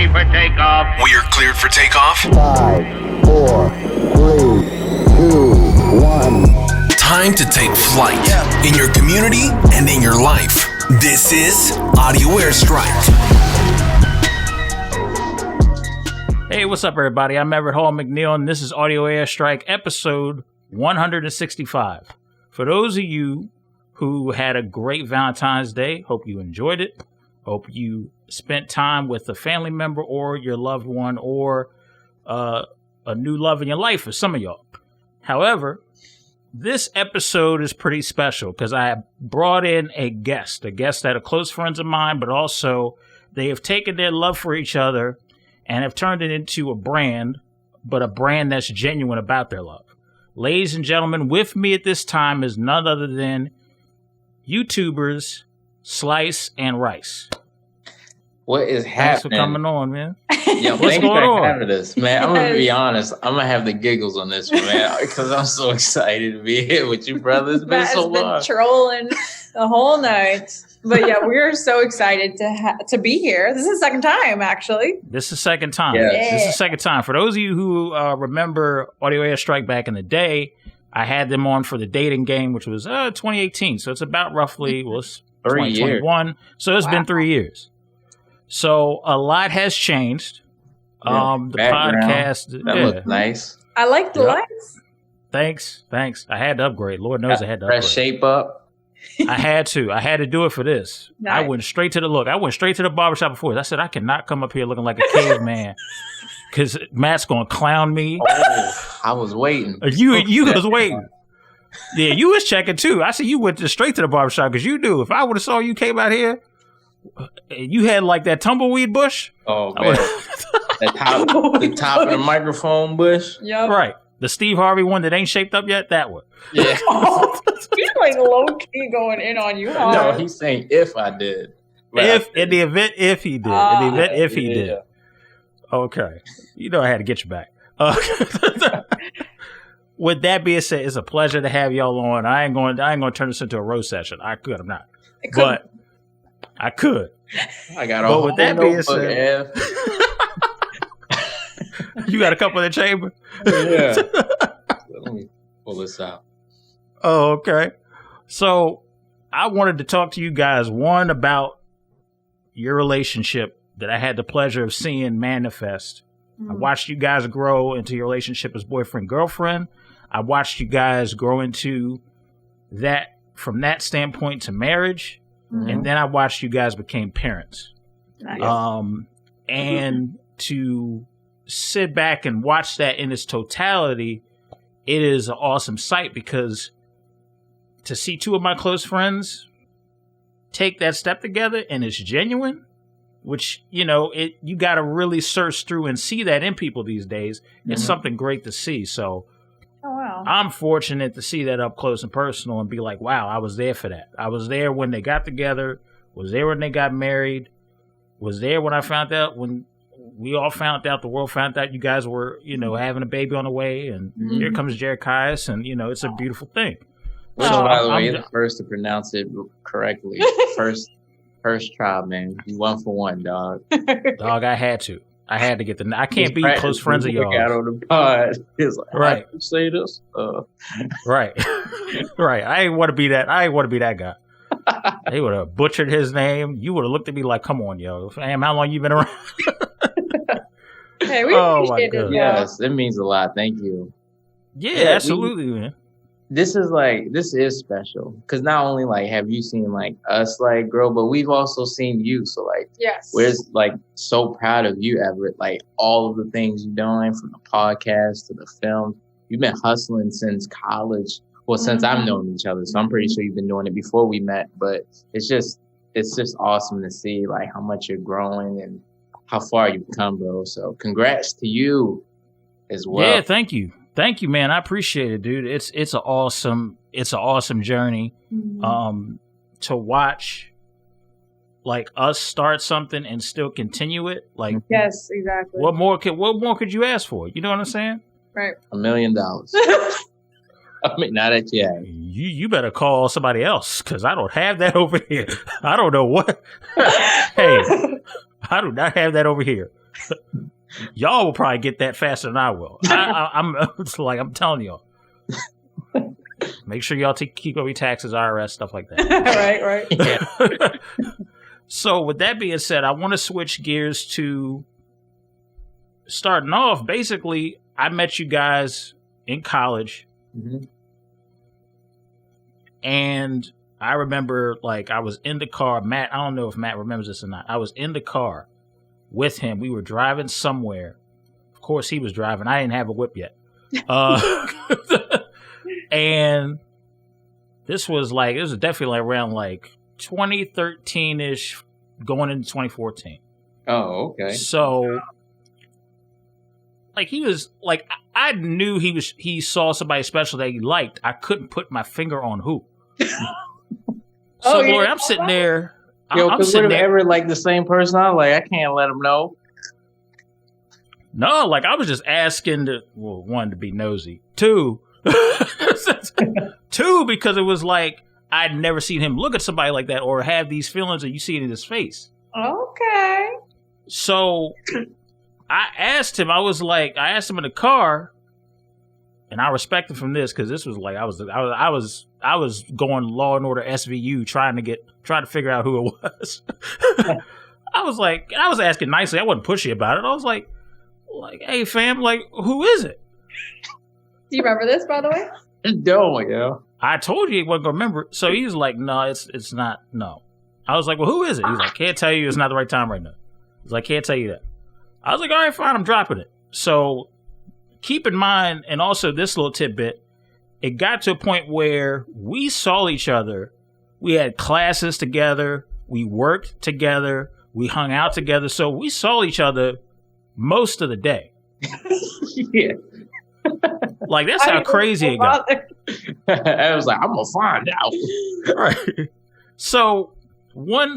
ready for takeoff. We're cleared for takeoff. 5, 4, 3, 2, 1. Time to take flight in your community and in your life. This is Audio Airstrike. Hey, what's up, everybody? I'm Everett Hall McNeil, and this is Audio Airstrike, episode 165. For those of you who had a great Valentine's Day, hope you enjoyed it. Hope you spent time with a family member or your loved one or a new love in your life for some of y'all. However, this episode is pretty special because I brought in a guest that are close friends of mine, but also they have taken their love for each other and have turned it into a brand, but a brand that's genuine about their love. Ladies and gentlemen, with me at this time is none other than YouTubers Slice and Rice. What is happening? Thanks for coming on, man. Yo, What's going on? Having this, man. I'm gonna be honest. I'm gonna have the giggles on this one, man, because I'm so excited to be here with you, brother. It's been so long. Been trolling the whole night, but yeah, we're so excited to be here. This is the second time, actually. This is the second time. Yes. This is the second time. For those of you who remember Audio Airstrike back in the day, I had them on for the dating game, which was 2018. So it's about roughly 2021. So it's been 3 years. So a lot has changed. The podcast that looked nice. I like the lights. Thanks. I had to upgrade. Lord knows I had to upgrade. Fresh shape up. I had to do it for this. Nice. I went straight to the barbershop before this. I said I cannot come up here looking like a caveman because Matt's gonna clown me. Oh, I was waiting. You was waiting. Yeah, you was checking too. I said you went straight to the barbershop because you knew if I would have saw you came out here, you had like that tumbleweed bush. Oh man, the top of the microphone bush. Yep. Right, the Steve Harvey one that ain't shaped up yet. That one. Yeah. He's like low key going in on you. Huh? No, he's saying if I did. If he did. Okay, you know I had to get you back. With that being said, it's a pleasure to have y'all on. I ain't going to turn this into a roast session. I'm not. But I could. I got all. With that being said, you got a couple in the chamber. Yeah. Let me pull this out. Oh, okay. So I wanted to talk to you guys, one, about your relationship that I had the pleasure of seeing manifest. I watched you guys grow into your relationship as boyfriend-girlfriend. I watched you guys grow into that from that standpoint to marriage. Mm-hmm. And then I watched you guys became parents. Nice. And to sit back and watch that in its totality, it is an awesome sight because to see two of my close friends take that step together and it's genuine, which, you got to really search through and see that in people these days. Mm-hmm. It's something great to see. So I'm fortunate to see that up close and personal and be like, wow, I was there for that. I was there when they got together, was there when they got married, was there when I found out, when we all found out, the world found out you guys were, having a baby on the way, and here comes Jerichias, and, it's a beautiful thing. Which, by the way, the first to pronounce it correctly. First try, man. You 1 for 1, dog. Dog, I had to get the. I can't be close friends of y'all. Out on the pod. It's like, right. I say this. Right. Right. I ain't want to be that. Guy. They would have butchered his name. You would have looked at me like, "Come on, yo, fam, how long you been around?" Hey, we appreciate it. Yes, it means a lot. Thank you. Yeah, absolutely, man. This is special because not only have you seen us grow, but we've also seen you. So yes, we're so proud of you, Everett. All of the things you're doing, from the podcast to the film, you've been hustling since college. Well, since I've known each other, so I'm pretty sure you've been doing it before we met. But it's just awesome to see how much you're growing and how far you've come, bro. So congrats to you as well. Yeah, thank you. Thank you, man. I appreciate it, dude. It's an awesome journey. To watch us start something and still continue it. Yes, exactly. What more could you ask for? You know what I'm saying? Right. $1 million. I mean, not at you. You better call somebody else because I don't have that over here. I don't know what. Hey, I do not have that over here. Y'all will probably get that faster than I will. I'm telling y'all. Make sure y'all keep up your taxes, IRS, stuff like that. Right. Yeah. So with that being said, I want to switch gears to starting off. Basically, I met you guys in college. Mm-hmm. And I remember, like, I was in the car. Matt, I don't know if Matt remembers this or not. I was in the car with him. We were driving somewhere. Of course, he was driving. I didn't have a whip yet. And this was definitely like around like 2013-ish, going into 2014. Oh, okay. So, like, he was like, I knew he saw somebody special that he liked. I couldn't put my finger on who. So, Lord, I'm sitting there. Yo, I'm because sitting what if there. Everett like the same person? I'm like, I can't let him know. No, like, I was just asking one, to be nosy. Two, because it was like, I'd never seen him look at somebody like that or have these feelings, and you see it in his face. Okay. So I asked him in the car, and I respect him from this, because this was like, I was going Law and Order SVU trying to figure out who it was. I was asking nicely. I wasn't pushy about it. I was like, hey fam, like, who is it? Do you remember this, by the way? No, yo. I told you he wasn't gonna remember it. So he was like, no, it's not. No. I was like, well, who is it? He's like, can't tell you. It's not the right time right now. He's like, can't tell you that. I was like, all right, fine. I'm dropping it. So keep in mind, and also this little tidbit, it got to a point where we saw each other. We had classes together. We worked together. We hung out together. So we saw each other most of the day. Yeah. Like, that's how crazy it got. I was like, I'm gonna find out. Right. So one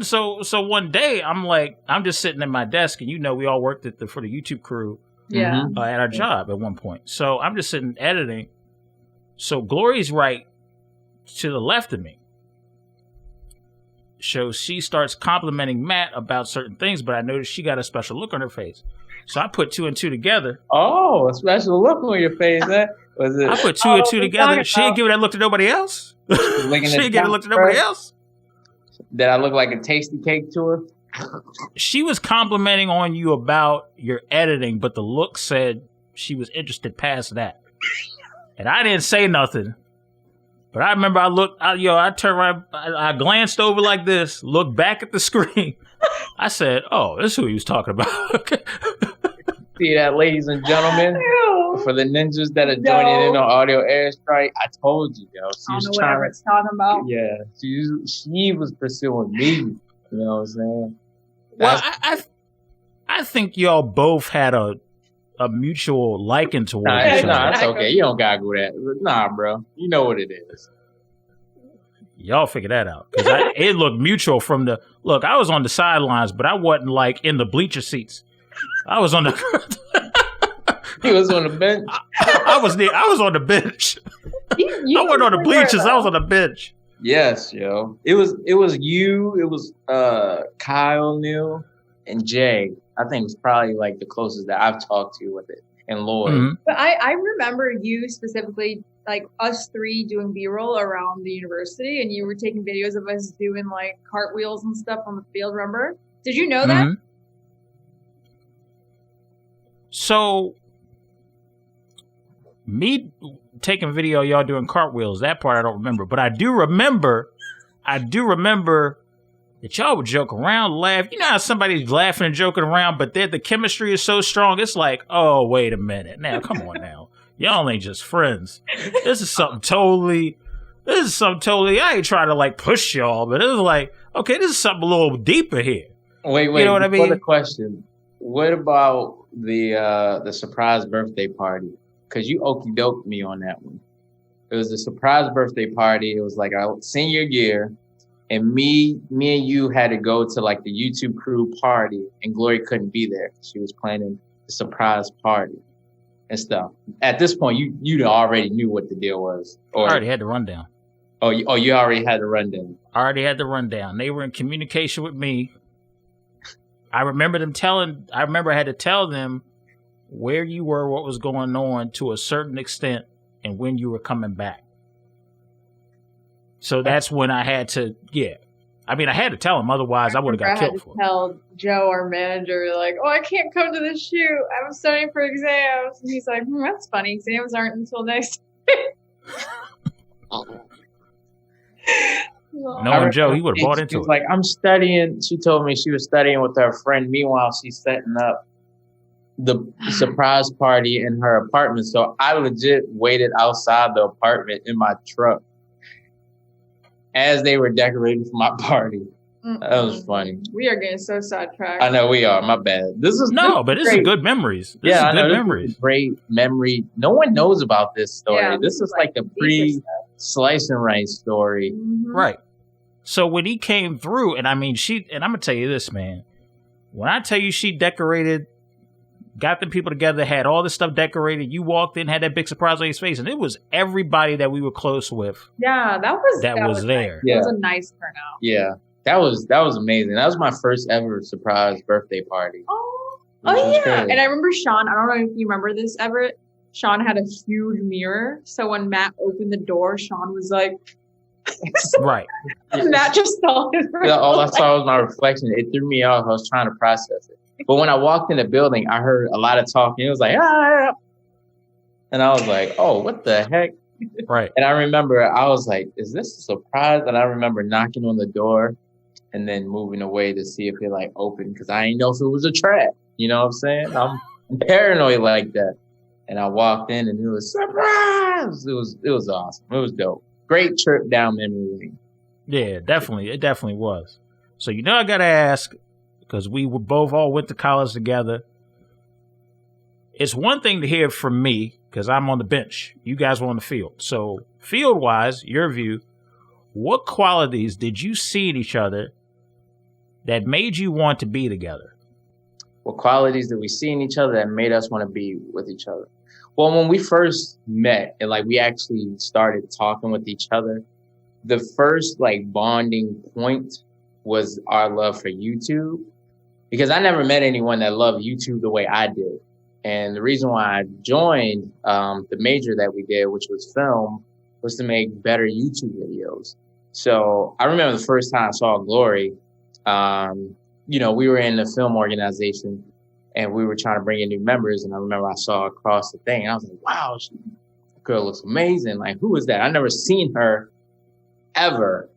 day I'm just sitting at my desk, and we all worked for the YouTube crew Yeah. at our job at one point. So I'm just sitting editing. So Glory's right to the left of me. So she starts complimenting Matt about certain things, but I noticed she got a special look on her face. So I put two and two together. Oh, a special look on your face, huh? Was it? I put two and two together. She didn't give that look to nobody else. She didn't give that look to nobody else. Did I look like a tasty cake to her? She was complimenting on you about your editing, but the look said she was interested past that. And I didn't say nothing. But I remember I turned around, I glanced over like this, looked back at the screen. I said, oh, this is who he was talking about. See that, ladies and gentlemen? Ew. For the ninjas that are joining in on Audio Airstrike, I told you, yo. I don't know what Everett's talking about. Yeah, she was pursuing me. You know what I'm saying? Well, I think y'all both had a mutual liking towards each other. Nah, that's okay. You don't gotta go that. Nah, bro. You know what it is. Y'all figure that out. Because it looked mutual from the... Look, I was on the sidelines, but I wasn't, like, in the bleacher seats. I was on the... He was on the bench. I was on the bench. I wasn't on the bleachers. I was on the bench. Yes, yo. It was you. It was Kyle, Neil, and Jay. I think it was probably like the closest that I've talked to with it, and Lloyd. Mm-hmm. But I remember you specifically, like us three doing B-roll around the university, and you were taking videos of us doing like cartwheels and stuff on the field. Remember? Did you know that? Mm-hmm. So, me taking video of y'all doing cartwheels, that part I don't remember. But I do remember that y'all would joke around, laugh. You know how somebody's laughing and joking around, but then the chemistry is so strong, it's like, oh, wait a minute. Now, come on now. Y'all ain't just friends. This is something totally, I ain't trying to like push y'all, but it was like, okay, this is something a little deeper here. Wait, you know what I mean? The question, what about the surprise birthday party? Because you okie doked me on that one. It was a surprise birthday party. It was like our senior year, and me and you had to go to like the YouTube crew party, and Glory couldn't be there. She was planning the surprise party and stuff. At this point, you already knew what the deal was. Or, I already had the rundown. You already had the rundown. I already had the rundown. They were in communication with me. I remember I had to tell them where you were, what was going on to a certain extent, and when you were coming back. So that's when I had to, I mean, I had to tell him, otherwise I would have got killed for it. Tell Joe, our manager, like, oh, I can't come to the shoot. I'm studying for exams. And he's like, that's funny. Exams aren't until next Knowing Joe, he would have bought into it. Like, I'm studying. She told me she was studying with her friend. Meanwhile, she's setting up the surprise party in her apartment. So I legit waited outside the apartment in my truck as they were decorating for my party. That was funny. We are getting so sidetracked. I know we are. My bad. This is good memories. This is good memories. Great memory. No one knows about this story. Yeah, this is like a pre-slice and rice story. Mm-hmm. Right. So when he came through, and I mean, and I'm going to tell you this, man. When I tell you she decorated, got the people together, had all this stuff decorated, you walked in, had that big surprise on your face, and it was everybody that we were close with. Yeah, that was there. Nice. Yeah. It was a nice turnout. Yeah. That was amazing. That was my first ever surprise birthday party. Oh yeah. Great. And I remember Sean, I don't know if you remember this, Everett. Sean had a huge mirror. So when Matt opened the door, Sean was like, right. Matt just saw his all I saw was my reflection. It threw me off. I was trying to process it. But when I walked in the building, I heard a lot of talking. It was like, ah. And I was like, oh, what the heck? Right. And I remember I was like, is this a surprise? And I remember knocking on the door and then moving away to see if it like opened, because I didn't know if it was a trap. You know what I'm saying? I'm paranoid like that. And I walked in and it was surprise. It was awesome. It was dope. Great trip down memory lane. Yeah, definitely. It definitely was. So, I got to ask, because we all went to college together. It's one thing to hear from me, because I'm on the bench. You guys were on the field. So, field-wise, your view, what qualities did you see in each other that made you want to be together? What qualities did we see in each other that made us want to be with each other? Well, when we first met and like we actually started talking with each other, the first like bonding point was our love for YouTube, because I never met anyone that loved YouTube the way I did. And the reason why I joined the major that we did, which was film, was to make better YouTube videos. So I remember the first time I saw Glory, we were in the film organization and we were trying to bring in new members. And I remember I saw across the thing. And I was like, wow, that girl looks amazing. Like, who is that? I've never seen her ever.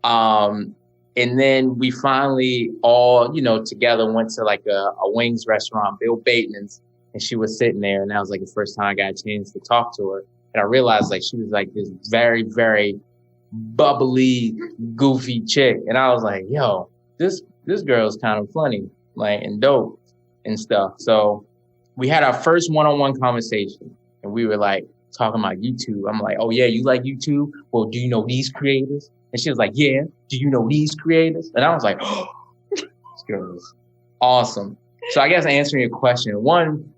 And then we finally all, together went to like a wings restaurant, Bill Bateman's, and she was sitting there. And that was like the first time I got a chance to talk to her. And I realized like she was like this very, very bubbly, goofy chick. And I was like, yo, this girl's kind of funny, like, and dope and stuff. So we had our first one-on-one conversation and we were like talking about YouTube. I'm like, oh yeah, you like YouTube? Well, do you know these creators? And she was like, yeah, do you know these creators? And I was like, oh, this girl is awesome. So I guess answering your question, one,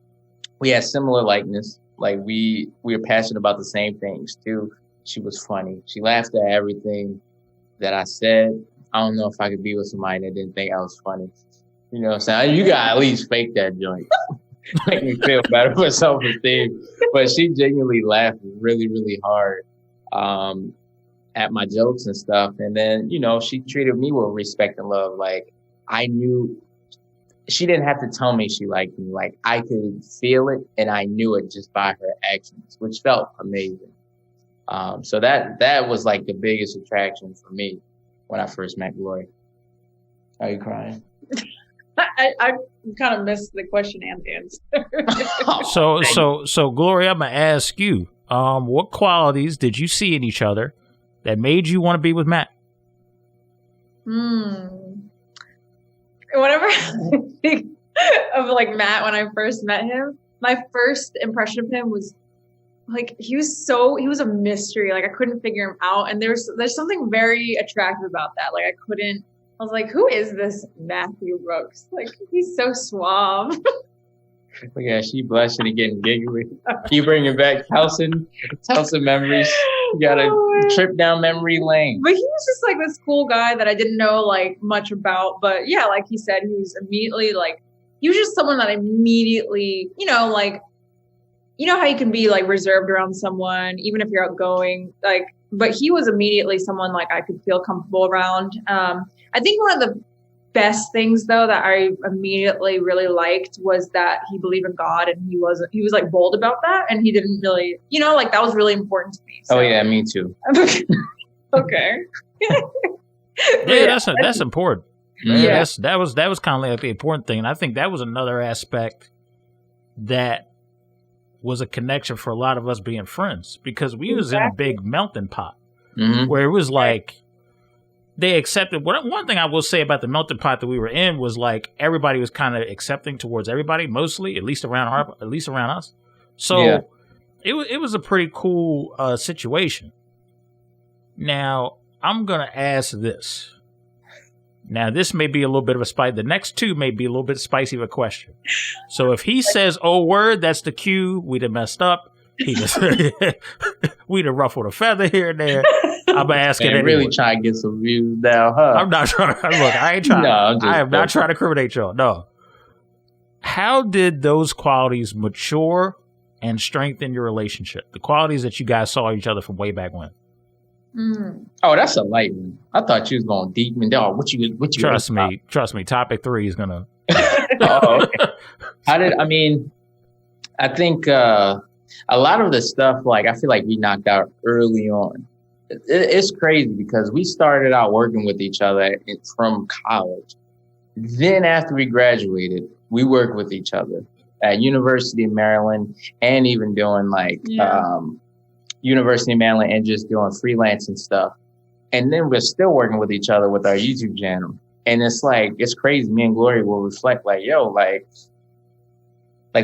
we had similar likeness. Like we were passionate about the same things too. She was funny. She laughed at everything that I said. I don't know if I could be with somebody that didn't think I was funny. You know what I'm saying? You gotta at least fake that joint. Make me feel better for self-esteem. But she genuinely laughed really, really hard at my jokes and stuff. And then, she treated me with respect and love. Like I knew she didn't have to tell me she liked me. Like I could feel it and I knew it just by her actions, which felt amazing. So that was like the biggest attraction for me when I first met Glory. Are you crying? I kind of missed the question and answer. So Glory, I'm gonna ask you, what qualities did you see in each other that made you want to be with Matt? Whenever I think of like Matt when I first met him, my first impression of him was like he was a mystery. Like I couldn't figure him out, and there's something very attractive about that. Like I was like, who is this Matthew Brooks? Like he's so suave. Yeah, she blushing and getting giggly. You bringing back Towson memories. You got a trip down memory lane. But he was just like this cool guy that I didn't know like much about. But yeah, like he said, he was immediately like, he was just someone that immediately, like, you know how you can be like reserved around someone, even if you're outgoing, like, but he was immediately someone like I could feel comfortable around. I think one of the best things though that I immediately really liked was that he believed in God, and he was like bold about that, and he didn't really, like that was really important to me. So. Oh yeah, me too. Okay. Yeah, that's important. Yeah. That was kind of like the important thing. And I think that was another aspect that was a connection for a lot of us being friends, because we was in a big melting pot where it was like they accepted. One thing I will say about the melting pot that we were in was like everybody was kind of accepting towards everybody, mostly, at least around us. So it was a pretty cool situation. Now I'm gonna ask this. Now, this may be a little bit of a spice. The next two may be a little bit spicy of a question. So if he says, "Oh, word," that's the cue. We'd have messed up. We'd have ruffled a feather here and there. I'm asking anyway. Really trying to get some views now, huh? I'm not trying. Look, I ain't trying. No, I am not trying to incriminate y'all. No. How did those qualities mature and strengthen your relationship? The qualities that you guys saw each other from way back when. Oh, that's a light one. I thought you was going deep and dog. What you? Trust me. Topic 3 is gonna. Oh, okay. I think a lot of the stuff, like I feel like we knocked out early on. It's crazy because we started out working with each other from college. Then after we graduated, we worked with each other at University of Maryland, and even doing University of Maryland and just doing freelancing stuff. And then we're still working with each other with our YouTube channel. And it's like, it's crazy. Me and Glory will reflect like, yo, like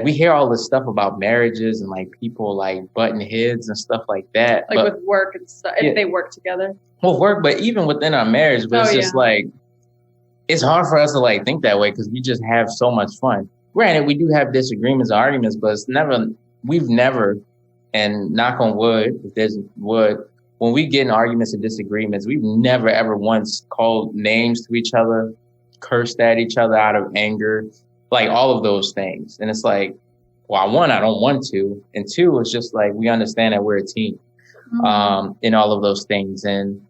we hear all this stuff about marriages and like people like butting heads and stuff like that. Like with work and stuff, if they work together. Well, work, but even within our marriage, but it's just like, it's hard for us to like think that way because we just have so much fun. Granted, we do have disagreements and arguments, but we've never, and knock on wood, if there's wood, when we get in arguments and disagreements, we've never ever once called names to each other, cursed at each other out of anger, like all of those things. And it's like, well, one, I don't want to. And two, it's just like, we understand that we're a team in all of those things. And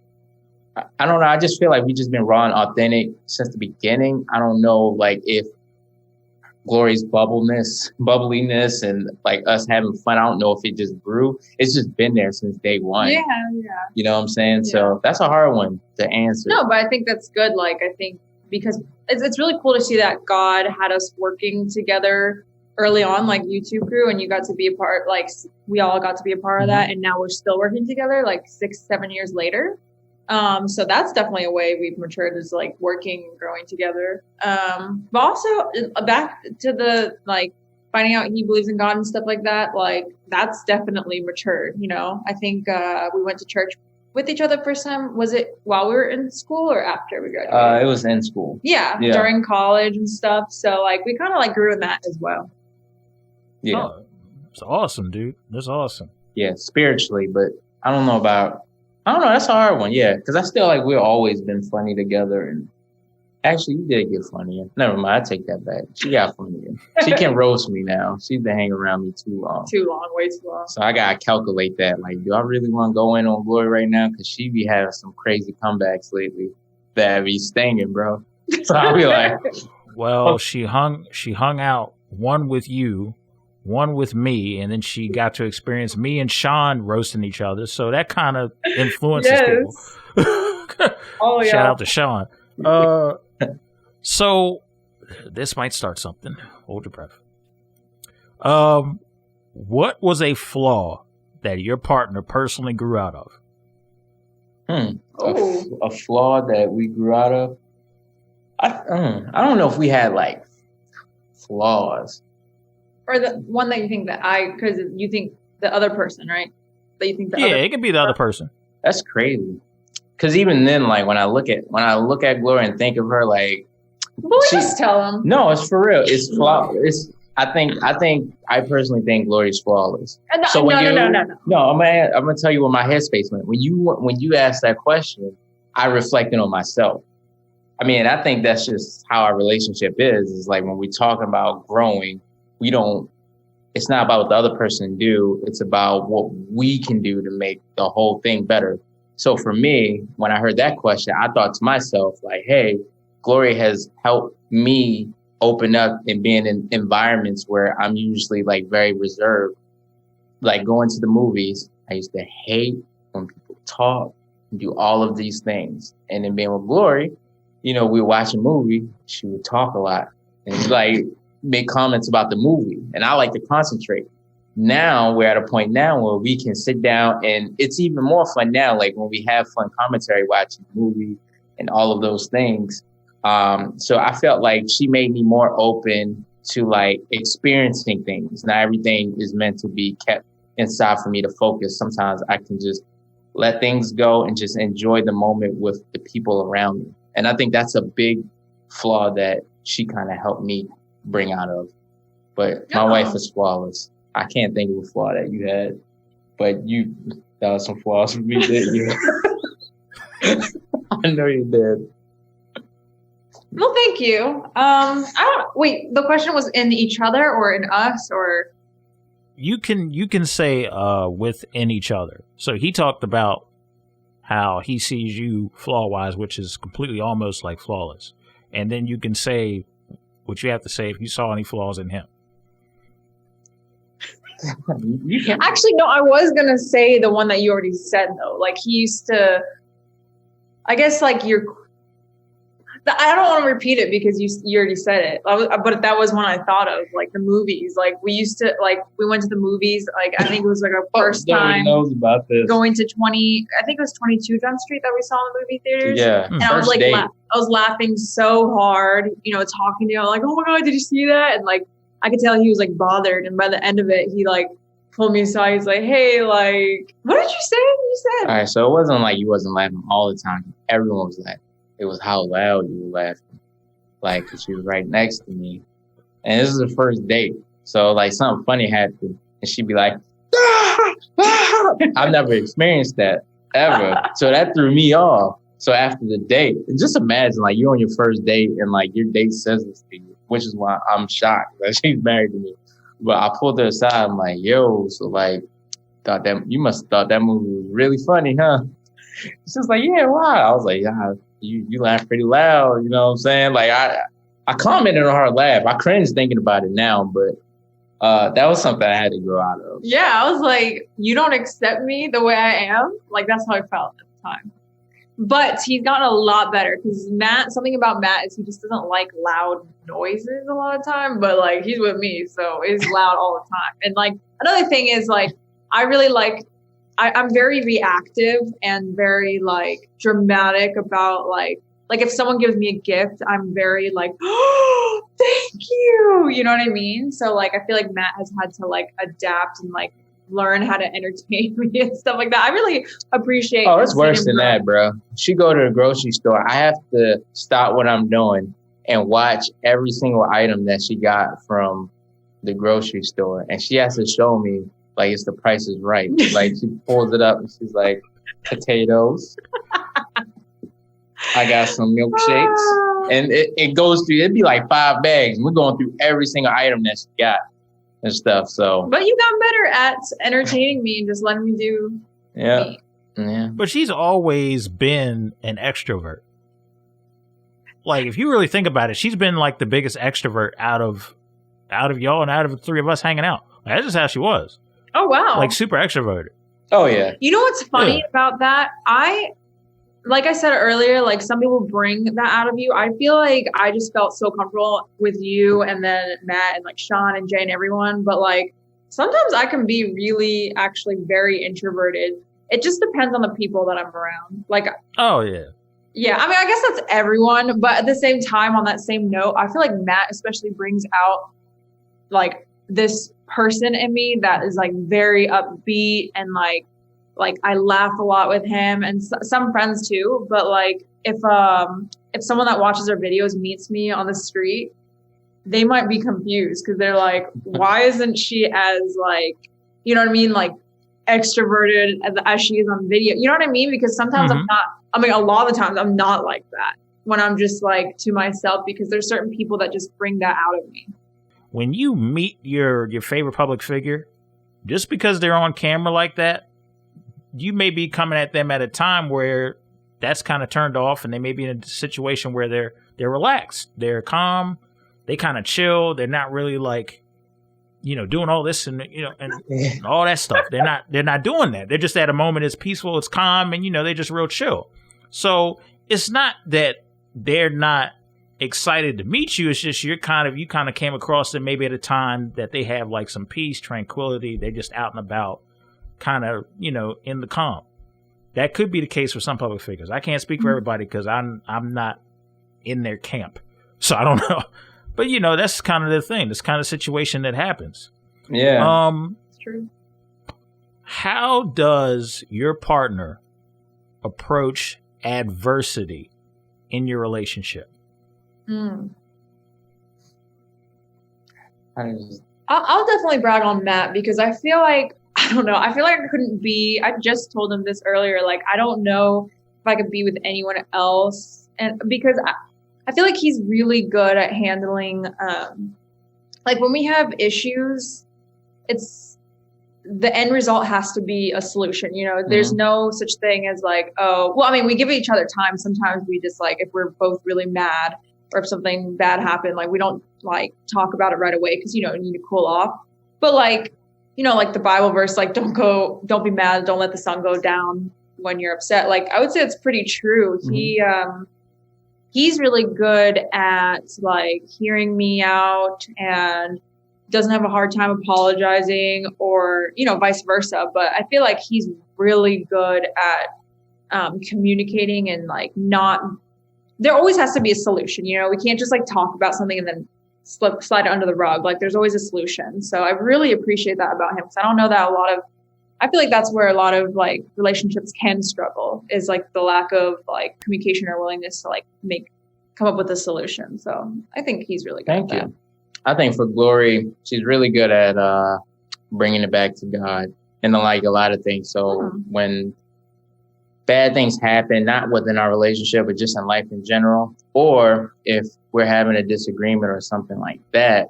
I don't know. I just feel like we've just been raw and authentic since the beginning. I don't know, like if Glory's bubbliness and like us having fun, I don't know if it just grew. It's just been there since day one. Yeah. You know what I'm saying? Yeah. So that's a hard one to answer. No, but I think that's good. Like, I think because it's really cool to see that God had us working together early on, like YouTube grew and you got to be a part, like we all got to be a part of that. And now we're still working together like 6-7 years later. So that's definitely a way we've matured, is like working and growing together. But also back to the like finding out he believes in God and stuff like that, like that's definitely matured, you know. I think we went to church with each other first time. Was it while we were in school or after we graduated? It was in school. Yeah, during college and stuff. So like we kind of like grew in that as well. Yeah. Oh, it's awesome, dude. That's awesome. Yeah, spiritually, but I don't know. That's a hard one. Yeah, because I still like we've always been funny together. And actually, you did get funnier. Never mind, I take that back. She got funnier. She can roast me now. She's been hanging around me too long. Way too long. So I gotta calculate that. Like, do I really want to go in on Glory right now? Because she be having some crazy comebacks lately that be stinging, bro. So I'll be like, well, she hung out one with you, one with me, and then she got to experience me and Sean roasting each other. So that kind of influences people. Oh, yeah. Shout out to Sean. So this might start something. Hold your breath. What was a flaw that your partner personally grew out of? A flaw that we grew out of? I don't know if we had like flaws. Or the one that you think because you think the other person, right? That you think it could be the other person. That's crazy. Because even then, like when I look at Gloria and think of her, like, well, just tell them. No, it's for real. It's flaw. I personally think Glory's flawless. No, So when no. no, I'm gonna tell you what my headspace went. When you asked that question, I reflected on myself. I mean, I think that's just how our relationship is. Is like when we talk about growing, we don't. It's not about what the other person do. It's about what we can do to make the whole thing better. So for me, when I heard that question, I thought to myself, like, hey, Glory has helped me open up and being in environments where I'm usually like very reserved. Like going to the movies, I used to hate when people talk and do all of these things. And then being with Glory, we would watch a movie, she would talk a lot and like make comments about the movie. And I like to concentrate. Now we're at a point now where we can sit down, and it's even more fun now, like when we have fun commentary watching the movie and all of those things. So I felt like she made me more open to like experiencing things. Not everything is meant to be kept inside for me to focus. Sometimes I can just let things go and just enjoy the moment with the people around me. And I think that's a big flaw that she kind of helped me bring out of. But my wife is flawless. I can't think of a flaw that you had, but that was some flaws for me, didn't you? I know you did. Well, thank you. Wait, the question was in each other or in us, or? You can say within each other. So he talked about how he sees you flaw-wise, which is completely almost like flawless. And then you can say what you have to say if you saw any flaws in him. Actually, no, I was going to say the one that you already said, though. Like, he used to, I guess, like, I don't want to repeat it because you already said it. But that was one I thought of, like the movies. Like we used to, like we went to the movies. Like I think it was like our first time knows about this. Going to I think it was 22 Jump Street that we saw in the movie theaters. Yeah, and I was like, I was laughing so hard, talking to him like, oh my god, did you see that? And like I could tell he was like bothered. And by the end of it, he like pulled me aside. He's like, hey, like, what did you say? You said. All right, so it wasn't like you wasn't laughing all the time. Everyone was laughing. It was how loud you were laughing. Like, 'cause she was right next to me. And this is the first date. So, like, something funny happened. And she'd be like, ah, ah. I've never experienced that, ever. So that threw me off. So after the date, and just imagine, like, you're on your first date and, like, your date says this to you, which is why I'm shocked that she's married to me. But I pulled her aside. I'm like, yo, so, like, you must have thought that movie was really funny, huh? She's like, yeah, why? I was like, yeah. You laugh pretty loud, you know what I'm saying? Like I commented on her laugh. I cringe thinking about it now, but that was something I had to grow out of. Yeah, I was like, you don't accept me the way I am? Like that's how I felt at the time. But he's gotten a lot better because something about Matt is he just doesn't like loud noises a lot of time, but like he's with me, so it's loud all the time. And like another thing is like I really like I'm very reactive and very like dramatic about like if someone gives me a gift, I'm very like, oh, thank you. You know what I mean? So like, I feel like Matt has had to like adapt and like learn how to entertain me and stuff like that. I really appreciate. Oh, it's worse than that, bro. She go to the grocery store. I have to stop what I'm doing and watch every single item that she got from the grocery store. And she has to show me like it's the Price is Right. Like she pulls it up and she's like, potatoes. I got some milkshakes. And it goes through, it'd be like 5 bags. We're going through every single item that she got and stuff. So but you got better at entertaining me and just letting me do me. Yeah. But she's always been an extrovert. Like if you really think about it, she's been like the biggest extrovert out of y'all and out of the three of us hanging out. Like, that's just how she was. Oh wow. Like super extroverted. Oh yeah. You know what's funny about that? Like I said earlier, like some people bring that out of you. I feel like I just felt so comfortable with you and then Matt and like Sean and Jay and everyone. But like sometimes I can be really actually very introverted. It just depends on the people that I'm around. Like, oh yeah. Yeah. I mean, I guess that's everyone. But at the same time, on that same note, I feel like Matt especially brings out like this person in me that is like very upbeat and like I laugh a lot with him and some friends too. But like if someone that watches our videos meets me on the street, they might be confused because they're like, why isn't she as like, you know what I mean? Like extroverted as she is on video. You know what I mean? Because sometimes I'm not, I mean, a lot of the times I'm not like that when I'm just like to myself, because there's certain people that just bring that out of me. When you meet your favorite public figure, just because they're on camera like that, you may be coming at them at a time where that's kind of turned off, and they may be in a situation where they're relaxed, they're calm, they kind of chill, they're not really like, you know, doing all this and you know and all that stuff. They're not doing that. They're just at a moment. It's peaceful, it's calm, and you know they're just real chill. So it's not that they're not excited to meet you. It's just you kind of came across them maybe at a time that they have like some peace, tranquility. They're just out and about, kind of, you know, in the calm. That could be the case for some public figures. I can't speak for everybody because I'm not in their camp, so I don't know. But you know, that's kind of the thing. This kind of situation that happens. Yeah. It's true. How does your partner approach adversity in your relationship? I'll definitely brag on Matt because I feel like, I don't know, I feel like I couldn't be, I just told him this earlier, like I don't know if I could be with anyone else. And because I feel like he's really good at handling, like when we have issues, it's, the end result has to be a solution. You know, there's no such thing as like, oh, well, I mean, we give each other time. Sometimes we just like, if we're both really mad or if something bad happened, like we don't like talk about it right away because, you know, you need to cool off. But like, you know, like the Bible verse, like don't be mad, don't let the sun go down when you're upset. Like I would say it's pretty true. He's really good at like hearing me out and doesn't have a hard time apologizing, or, you know, vice versa. But I feel like he's really good at communicating and like not, there always has to be a solution. You know, we can't just like talk about something and then slide it under the rug. Like there's always a solution. So I really appreciate that about him, because I don't know that I feel like that's where a lot of like relationships can struggle, is like the lack of like communication or willingness to like come up with a solution. So I think he's really good at that. Thank you. I think for Glory, she's really good at bringing it back to God and like a lot of things. So when bad things happen, not within our relationship, but just in life in general, or if we're having a disagreement or something like that,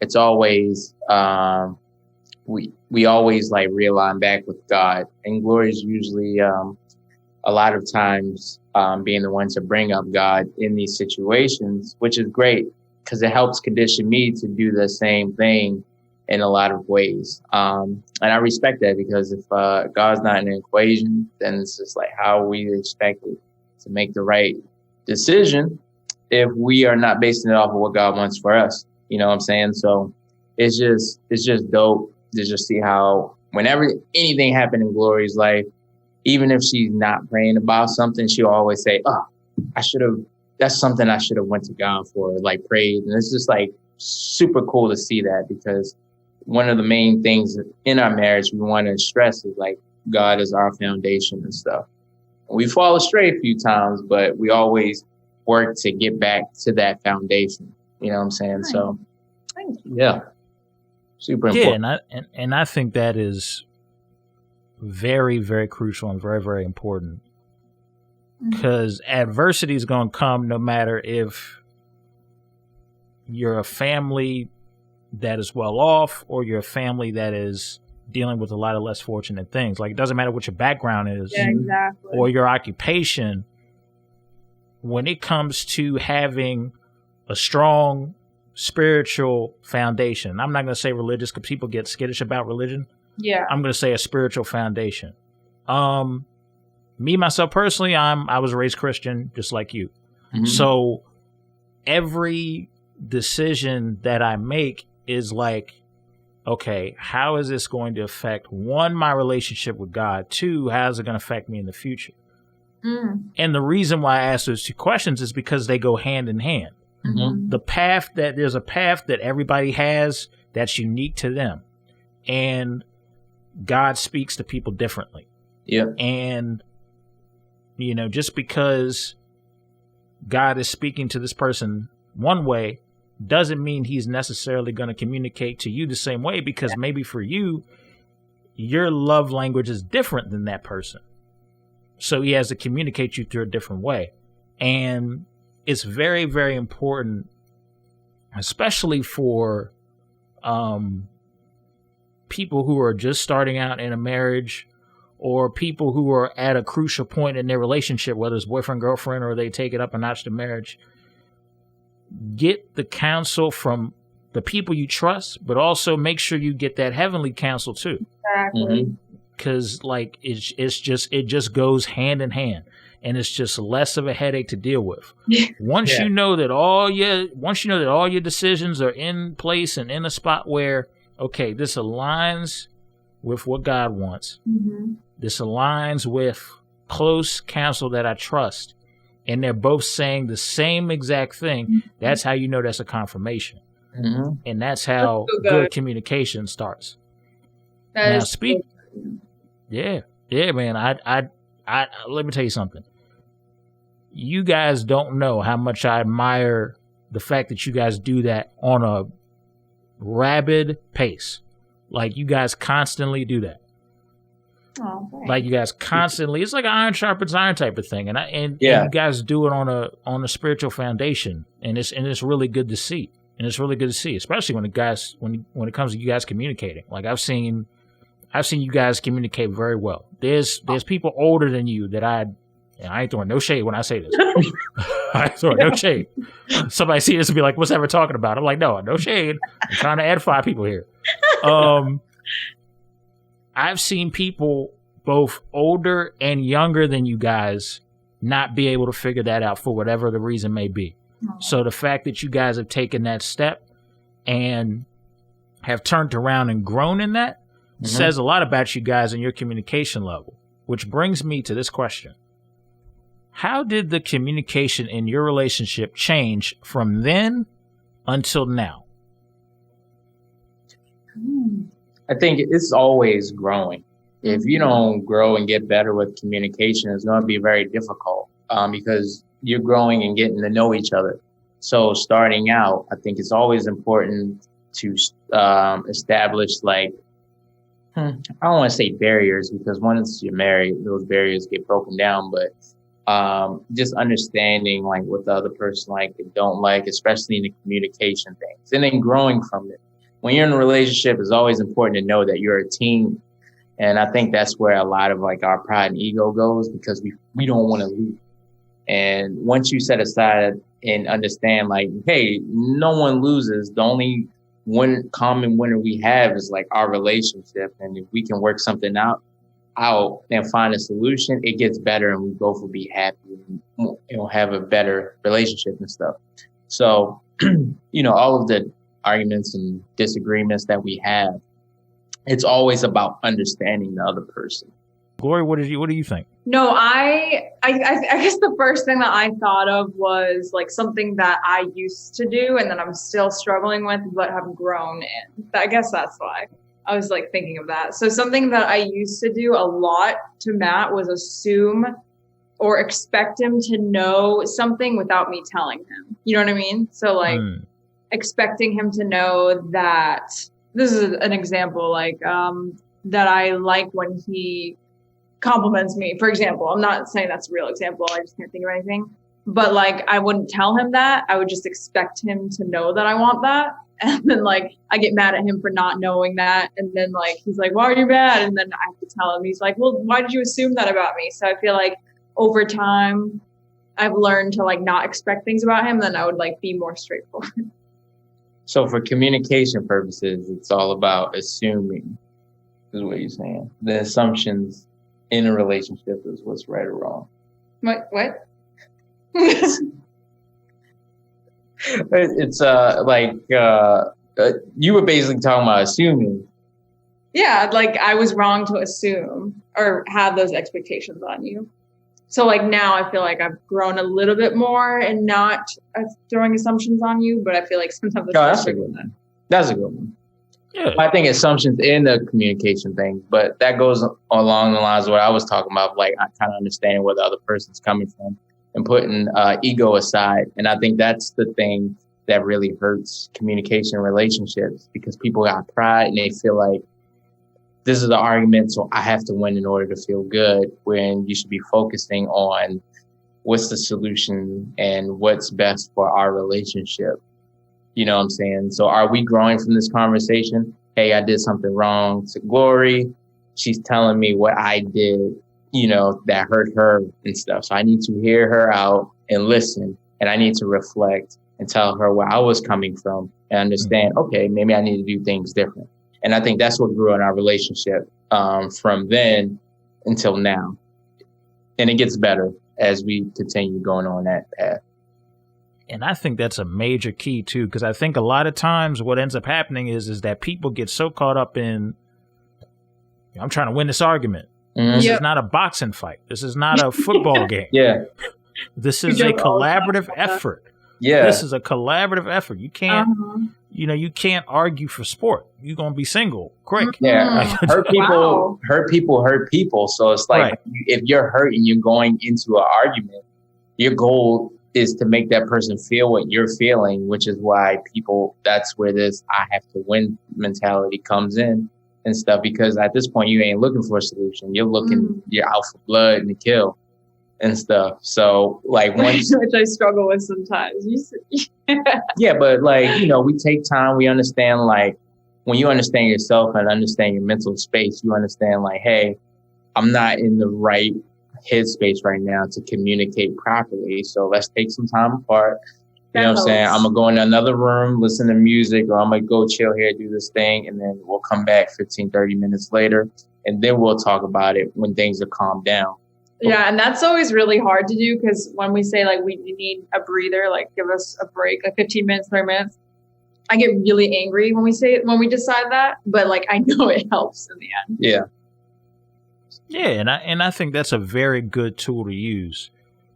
it's always we always like realign back with God. And Glory's usually a lot of times being the one to bring up God in these situations, which is great, because it helps condition me to do the same thing in a lot of ways. And I respect that, because if God's not in the equation, then it's just like, how are we expected to make the right decision if we are not basing it off of what God wants for us? You know what I'm saying? So it's just dope to just see how whenever anything happened in Glory's life, even if she's not praying about something, she'll always say, oh, that's something I should have went to God for, like prayed. And it's just like super cool to see that, because one of the main things in our marriage we want to stress is like God is our foundation and stuff. We fall astray a few times, but we always work to get back to that foundation. You know what I'm saying? Nice. So, Thank you. yeah, super important. Yeah, and I think that is very, very crucial and very, very important. Because adversity is going to come no matter if you're a family that is well off or you're a family that is dealing with a lot of less fortunate things. Like, it doesn't matter what your background is, Yeah, exactly. or your occupation. When it comes to having a strong spiritual foundation, I'm not going to say religious because people get skittish about religion. Yeah. I'm going to say a spiritual foundation. Me, myself personally, I was raised Christian just like you. So every decision that I make is like, okay, how is this going to affect, one, my relationship with God, two, how is it going to affect me in the future? And the reason why I ask those two questions is because they go hand in hand. There's a path that everybody has that's unique to them. And God speaks to people differently. Yeah. And, you know, just because God is speaking to this person one way doesn't mean he's necessarily going to communicate to you the same way, because maybe for you, your love language is different than that person. So he has to communicate you through a different way. And it's very, very important, especially for people who are just starting out in a marriage, or people who are at a crucial point in their relationship, whether it's boyfriend, girlfriend, or they take it up a notch to marriage. Get the counsel from the people you trust, but also make sure you get that heavenly counsel too. Exactly. Because like it just goes hand in hand, and it's just less of a headache to deal with. Once you know that all your decisions are in place and in a spot where, okay, this aligns with what God wants. Mm-hmm. This aligns with close counsel that I trust, and they're both saying the same exact thing. Mm-hmm. That's how you know that's a confirmation. Mm-hmm. And that's how good communication starts. Yeah, man. I let me tell you something. You guys don't know how much I admire the fact that you guys do that on a rabid pace. Like, you guys constantly do that. Oh, like, you guys constantly, it's like an iron sharpens iron type of thing. And you guys do it on a spiritual foundation. And it's really good to see. And it's really good to see, especially when it comes to you guys communicating. Like, I've seen you guys communicate very well. There's people older than you that I ain't throwing no shade when I say this. I ain't throwing no shade. Somebody see this and be like, what's Everett talking about? I'm like, no shade. I'm trying to edify people here. I've seen people both older and younger than you guys not be able to figure that out for whatever the reason may be. So the fact that you guys have taken that step and have turned around and grown in that says a lot about you guys and your communication level, which brings me to this question. How did the communication in your relationship change from then until now? I think it's always growing. If you don't grow and get better with communication, it's going to be very difficult because you're growing and getting to know each other. So starting out, I think it's always important to establish, like, I don't want to say barriers, because once you're married, those barriers get broken down, but just understanding like what the other person like and don't like, especially in the communication things, and then growing from it. When you're in a relationship, it's always important to know that you're a team. And I think that's where a lot of like our pride and ego goes, because we don't want to lose. And once you set aside and understand like, hey, no one loses. The only one common winner we have is like our relationship. And if we can work something out and find a solution, it gets better and we both will be happy and have a better relationship and stuff. So, all of the arguments and disagreements that we have, it's always about understanding the other person. Glory, what do you think? No, I guess the first thing that I thought of was like something that I used to do and that I'm still struggling with, but have grown in. I guess that's why I was like thinking of that. So something that I used to do a lot to Matt was assume or expect him to know something without me telling him. You know what I mean? So like expecting him to know that, this is an example, like that I like when he compliments me, for example. I'm not saying that's a real example. I just can't think of anything. But like, I wouldn't tell him that. I would just expect him to know that I want that. And then like, I get mad at him for not knowing that. And then like, he's like, why are you mad? And then I have to tell him. He's like, well, why did you assume that about me? So I feel like over time, I've learned to like not expect things about him. Then I would like be more straightforward. So for communication purposes, it's all about assuming, is what you're saying. The assumptions in a relationship is what's right or wrong. What? It's you were basically talking about assuming. Yeah, like I was wrong to assume or have those expectations on you. So like now I feel like I've grown a little bit more and not throwing assumptions on you, but I feel like sometimes that's a good one. That's a good one. Yeah. I think assumptions in the communication thing, but that goes along the lines of what I was talking about, like I kind of understanding where the other person's coming from and putting ego aside. And I think that's the thing that really hurts communication relationships, because people got pride and they feel like this is the argument, so I have to win in order to feel good, when you should be focusing on what's the solution and what's best for our relationship. You know what I'm saying? So are we growing from this conversation? Hey, I did something wrong to Glory. She's telling me what I did, that hurt her and stuff. So I need to hear her out and listen, and I need to reflect and tell her where I was coming from and understand, okay, maybe I need to do things different. And I think that's what grew in our relationship from then until now. And it gets better as we continue going on that path. And I think that's a major key too, because I think a lot of times what ends up happening is that people get so caught up in, I'm trying to win this argument. This is not a boxing fight. This is not a football game. Yeah. This is a collaborative effort. Yeah. This is a collaborative effort. You can't, you can't argue for sport. You're going to be single quick. Yeah. Hurt hurt people. So it's like, if you're hurt and you're going into an argument, your goal is to make that person feel what you're feeling, which is why that's where this I have to win mentality comes in and stuff, because at this point you ain't looking for a solution. You're you're out for blood and to kill and stuff. So like once which I struggle with sometimes. Yeah, but we take time, we understand, like when you understand yourself and understand your mental space, you understand like, hey, I'm not in the right headspace right now to communicate properly. So let's take some time apart. You know what I'm saying? I'm going to go in another room, listen to music, or I'm going to go chill here, do this thing, and then we'll come back 15, 30 minutes later, and then we'll talk about it when things are calmed down. Yeah, and that's always really hard to do, because when we say like we need a breather, like give us a break, like 15 minutes, 30 minutes, I get really angry when we decide that, but like I know it helps in the end. Yeah. Yeah, and I think that's a very good tool to use,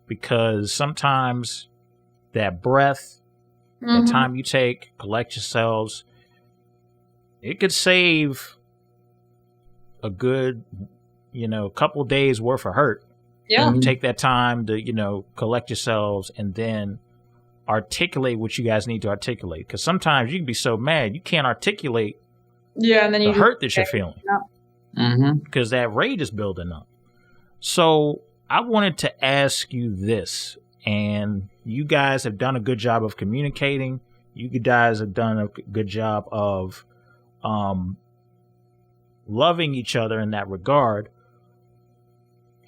because sometimes that breath, the time you take, collect yourselves, it could save a good, couple days worth of hurt. Yeah. Take that time to, collect yourselves and then articulate what you guys need to articulate. Because sometimes you can be so mad, you can't articulate and then the hurt that you're feeling. Because that rage is building up. So I wanted to ask you this, and you guys have done a good job of communicating. You guys have done a good job of loving each other in that regard.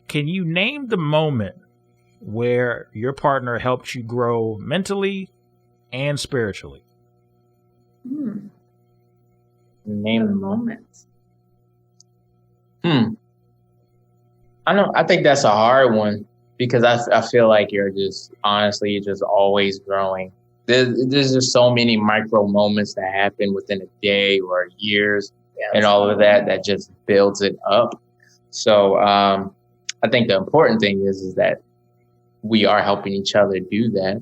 Can you name the moment where your partner helped you grow mentally and spiritually? Name the moment. I think that's a hard one, because I feel like you're just always growing. There's just so many micro moments that happen within a day or years and all of that just builds it up. So I think the important thing is that we are helping each other do that,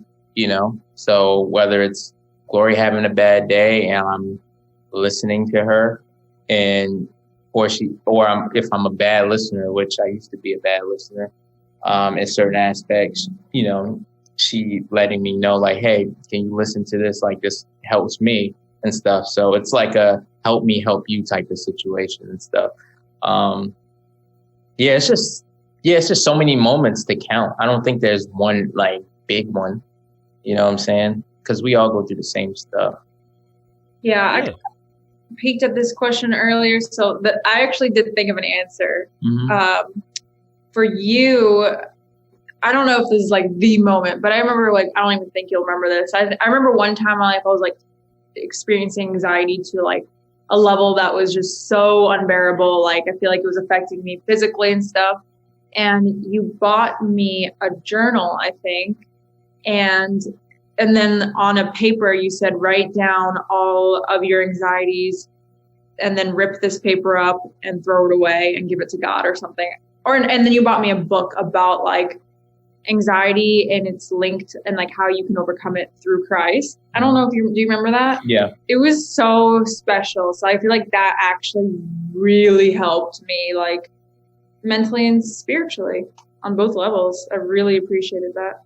So whether it's Glory having a bad day and I'm listening to her, if I'm a bad listener, which I used to be a bad listener, in certain aspects, she letting me know like, hey, can you listen to this? Like, this helps me and stuff. So it's like a help me help you type of situation and stuff. It's just so many moments to count. I don't think there's one like big one, you know what I'm saying? Because we all go through the same stuff. Yeah. I peeked at this question earlier, so that I actually did think of an answer. For you, I don't know if this is like the moment, but I remember I don't even think you'll remember this. I remember one time in my life I was like experiencing anxiety to like a level that was just so unbearable. Like I feel like it was affecting me physically and stuff. And you bought me a journal, I think, and then on a paper you said write down all of your anxieties and then rip this paper up and throw it away and give it to God or something. And then you bought me a book about like anxiety and it's linked and like how you can overcome it through Christ. I don't know if do you remember that? Yeah. It was so special. So I feel like that actually really helped me like mentally and spiritually on both levels. I really appreciated that.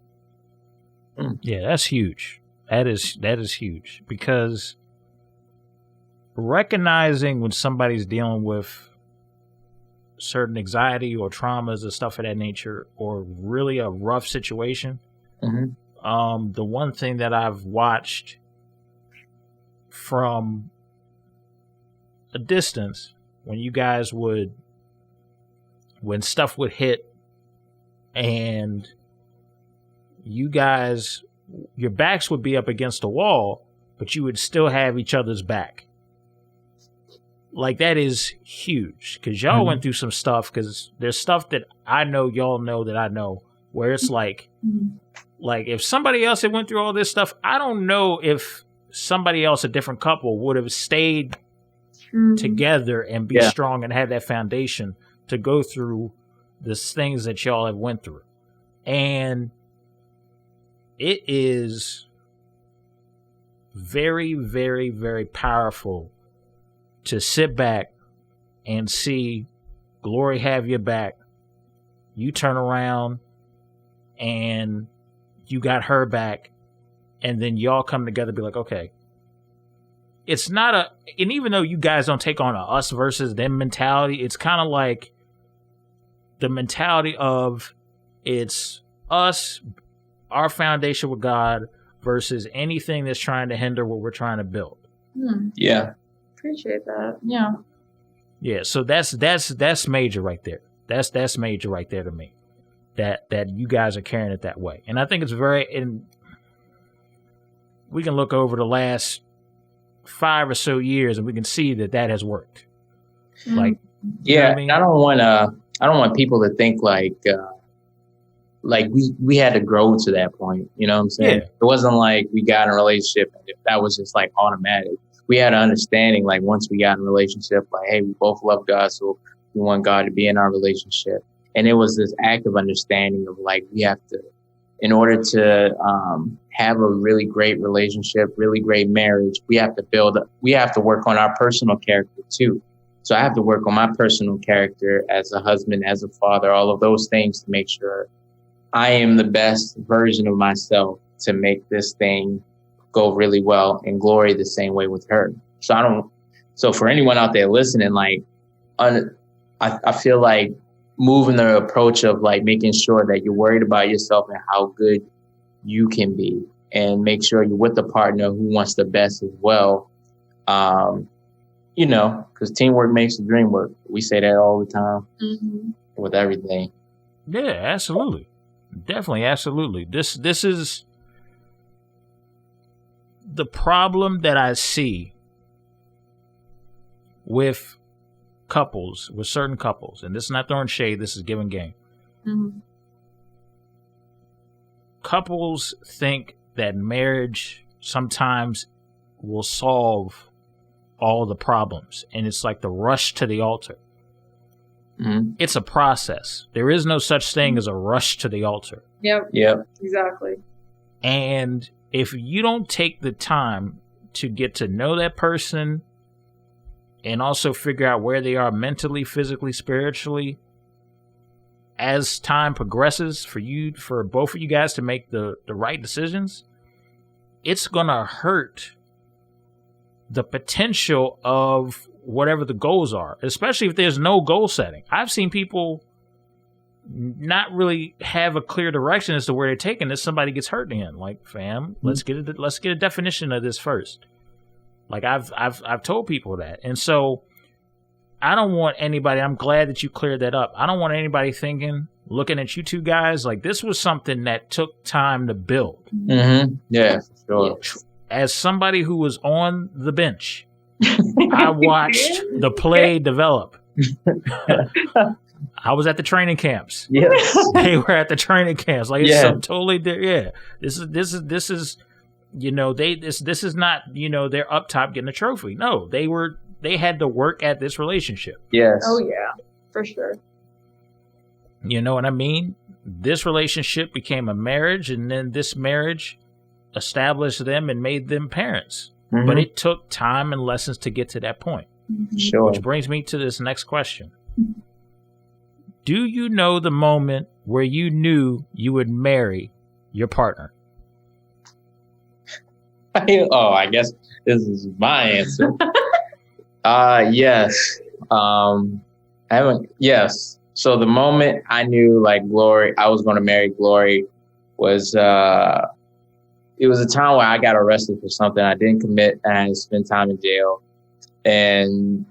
Yeah, that's huge. That is huge, because recognizing when somebody's dealing with certain anxiety or traumas or stuff of that nature, or really a rough situation. Mm-hmm. The one thing that I've watched from a distance, when you guys when stuff would hit and you guys, your backs would be up against the wall, but you would still have each other's back. Like, that is huge, because y'all went through some stuff, because there's stuff that I know y'all know that I know, where it's like if somebody else had went through all this stuff, I don't know if somebody else, a different couple, would have stayed together and be strong and have that foundation to go through the things that y'all have went through. And it is very, very, very powerful to sit back and see Glory have your back. You turn around and you got her back, and then y'all come together and be like, okay, it's not and even though you guys don't take on a us versus them mentality, it's kind of like the mentality of it's us, our foundation with God, versus anything that's trying to hinder what we're trying to build. Yeah. Appreciate that. Yeah. Yeah, so that's major right there. That's major right there to me. That you guys are carrying it that way. And I think it's and we can look over the last 5 or so years and we can see that has worked. Like, yeah, you know what I mean? I don't want people to think like we had to grow to that point. You know what I'm saying? Yeah. It wasn't like we got in a relationship and that was just like automatic. We had an understanding, like, once we got in a relationship, like, hey, we both love God, so we want God to be in our relationship. And it was this active understanding of, like, we have to, in order to have a really great relationship, really great marriage, we have to work on our personal character too. So I have to work on my personal character as a husband, as a father, all of those things to make sure I am the best version of myself to make this thing go really well, and Glory the same way with her. So for anyone out there listening, like, I feel like moving the approach of, like, making sure that you're worried about yourself and how good you can be, and make sure you're with a partner who wants the best as well. You know, because teamwork makes the dream work. We say that all the time with everything. Yeah, absolutely. Definitely, absolutely. This is the problem that I see with certain couples, and this is not throwing shade, this is giving game. Couples think that marriage sometimes will solve all the problems, and it's like the rush to the altar. It's a process. There is no such thing as a rush to the altar. Yep. Exactly. And if you don't take the time to get to know that person and also figure out where they are mentally, physically, spiritually, as time progresses, for both of you guys to make the right decisions, it's going to hurt the potential of whatever the goals are, especially if there's no goal setting. I've seen people not really have a clear direction as to where they're taking this. Somebody gets hurt in. Like, fam, let's get a definition of this first. Like, I've told people that. And so I don't want anybody, I'm glad that you cleared that up. I don't want anybody looking at you two guys, like, this was something that took time to build. Yeah, for sure. As somebody who was on the bench, I watched the play develop. I was at the training camps. Yes. They were at the training camps. Like, it's some totally different. Yeah. This is, you know, this is not, you know, they're up top getting a trophy. No, they had to work at this relationship. Yes. Oh yeah, for sure. You know what I mean? This relationship became a marriage, and then this marriage established them and made them parents. But it took time and lessons to get to that point. Sure. Which brings me to this next question. Do you know the moment where you knew you would marry your partner? Oh, I guess this is my answer. Yes. I haven't. Yes. So the moment I knew like Glory, I was going to marry Glory, was it was a time where I got arrested for something I didn't commit, and I had to spend time in jail, and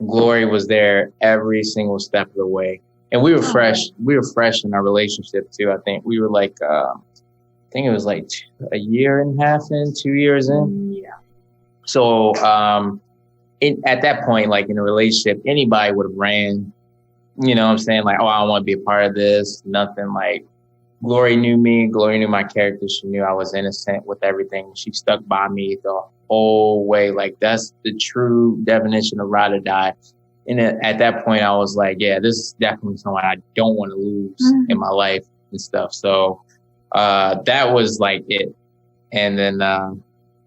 Glory was there every single step of the way. And we were fresh. We were fresh in our relationship too. I think we were like, I think it was like a year and a half in, 2 years in. Yeah. So at that point, like in a relationship, anybody would have ran. You know what I'm saying? Like, oh, I don't want to be a part of this. Nothing. Like, Glory knew me. Glory knew my character. She knew I was innocent with everything. She stuck by me the whole way. Like, that's the true definition of ride or die. And at that point, I was like, yeah, this is definitely someone I don't want to lose in my life and stuff. So that was like it. And then,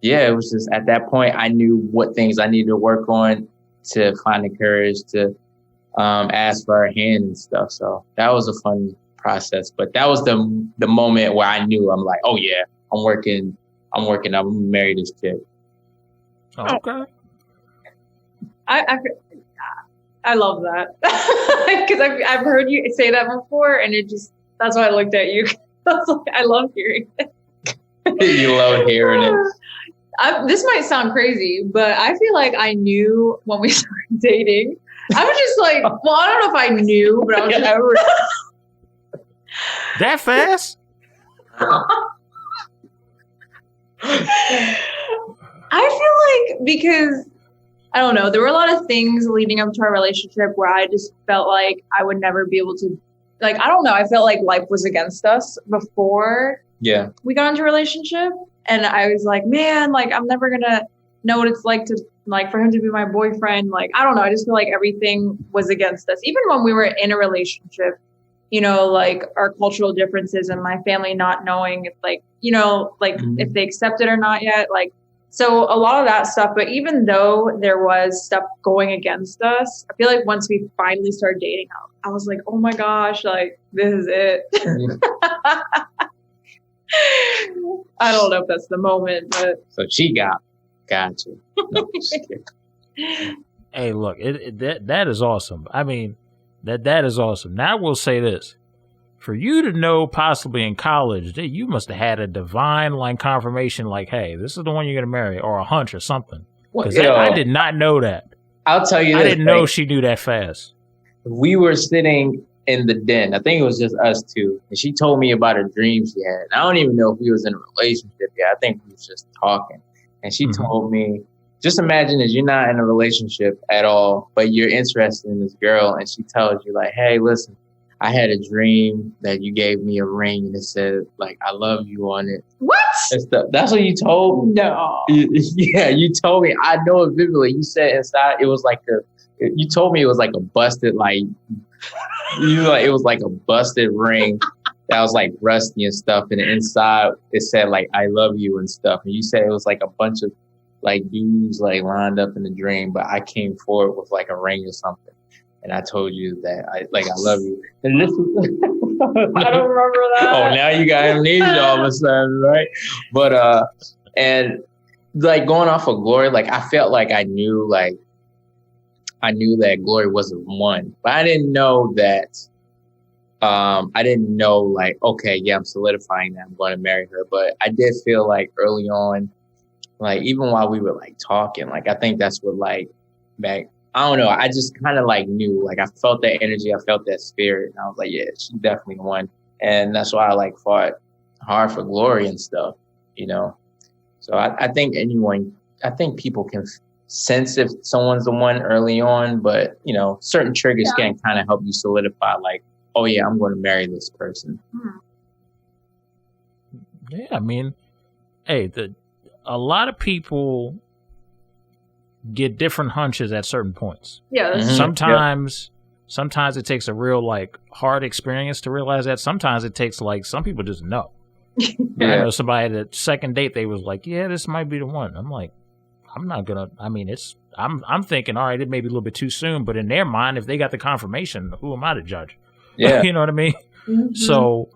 it was just at that point, I knew what things I needed to work on to find the courage to ask for her hand and stuff. So that was a fun process. But that was the moment where I knew, I'm like, oh, yeah, I'm working. I'm going to marry this chick. Okay. I love that because I've heard you say that before, and that's why I looked at you. I love hearing it. You love hearing it. This might sound crazy, but I feel like I knew when we started dating. I was just like, well, I don't know if I knew, but I was just that fast. I feel like because I don't know, there were a lot of things leading up to our relationship where I just felt like I would never be able to, like, I don't know. I felt like life was against us before we got into a relationship. And I was like, man, like, I'm never going to know what it's like to, like, for him to be my boyfriend. Like, I don't know. I just feel like everything was against us. Even when we were in a relationship, you know, like our cultural differences and my family not knowing if, like, you know, like if they accept it or not yet. Like, so a lot of that stuff. But even though there was stuff going against us, I feel like once we finally started dating, I was like, oh my gosh, like, this is it. I don't know if that's the moment, but so she got you. No, hey, look, that is awesome. I mean, that is awesome. Now I will say this: for you to know, possibly in college, that you must have had a divine like confirmation, like, hey, this is the one you're gonna marry, or a hunch or something. Because I did not know that. I'll tell you, I didn't know she knew that fast. We were sitting in the den. I think it was just us two. And she told me about her dream she had. And I don't even know if we was in a relationship yet. I think we was just talking. And she told me, just imagine that you're not in a relationship at all, but you're interested in this girl. And she tells you like, hey, listen, I had a dream that you gave me a ring and it said like, I love you on it. What? And stuff. That's what you told me. No. Yeah, you told me. I know it vividly. You said inside, it was like you told me it was like a busted, like, it was like a busted ring that was like rusty and stuff. And inside it said like, I love you and stuff. And you said it was like a bunch of like dudes like lined up in the dream, but I came forward with like a ring or something. And I told you that I love you. And this I don't remember that. Oh, now you got amnesia all of a sudden, right? But and like going off of Glory, like I felt like I knew that Glory was the one, but I didn't know that. I didn't know like, okay, yeah, I'm solidifying that I'm going to marry her. But I did feel like early on, like even while we were like talking, like I think that's what like back. I don't know. I just kind of like knew, like I felt that energy. I felt that spirit. And I was like, yeah, she's definitely the one. And that's why I like fought hard for Glory and stuff, you know? So I think people can sense if someone's the one early on, but you know, certain triggers can kind of help you solidify like, oh yeah, I'm going to marry this person. Yeah. I mean, hey, a lot of people get different hunches at certain points. Yeah. Sometimes it takes a real like hard experience to realize that. Sometimes it takes like some people just know. I know somebody that second date they was like, yeah, this might be the one. I'm like, I'm not gonna. I mean, I'm thinking, all right, it may be a little bit too soon, but in their mind, if they got the confirmation, who am I to judge? Yeah, you know what I mean. So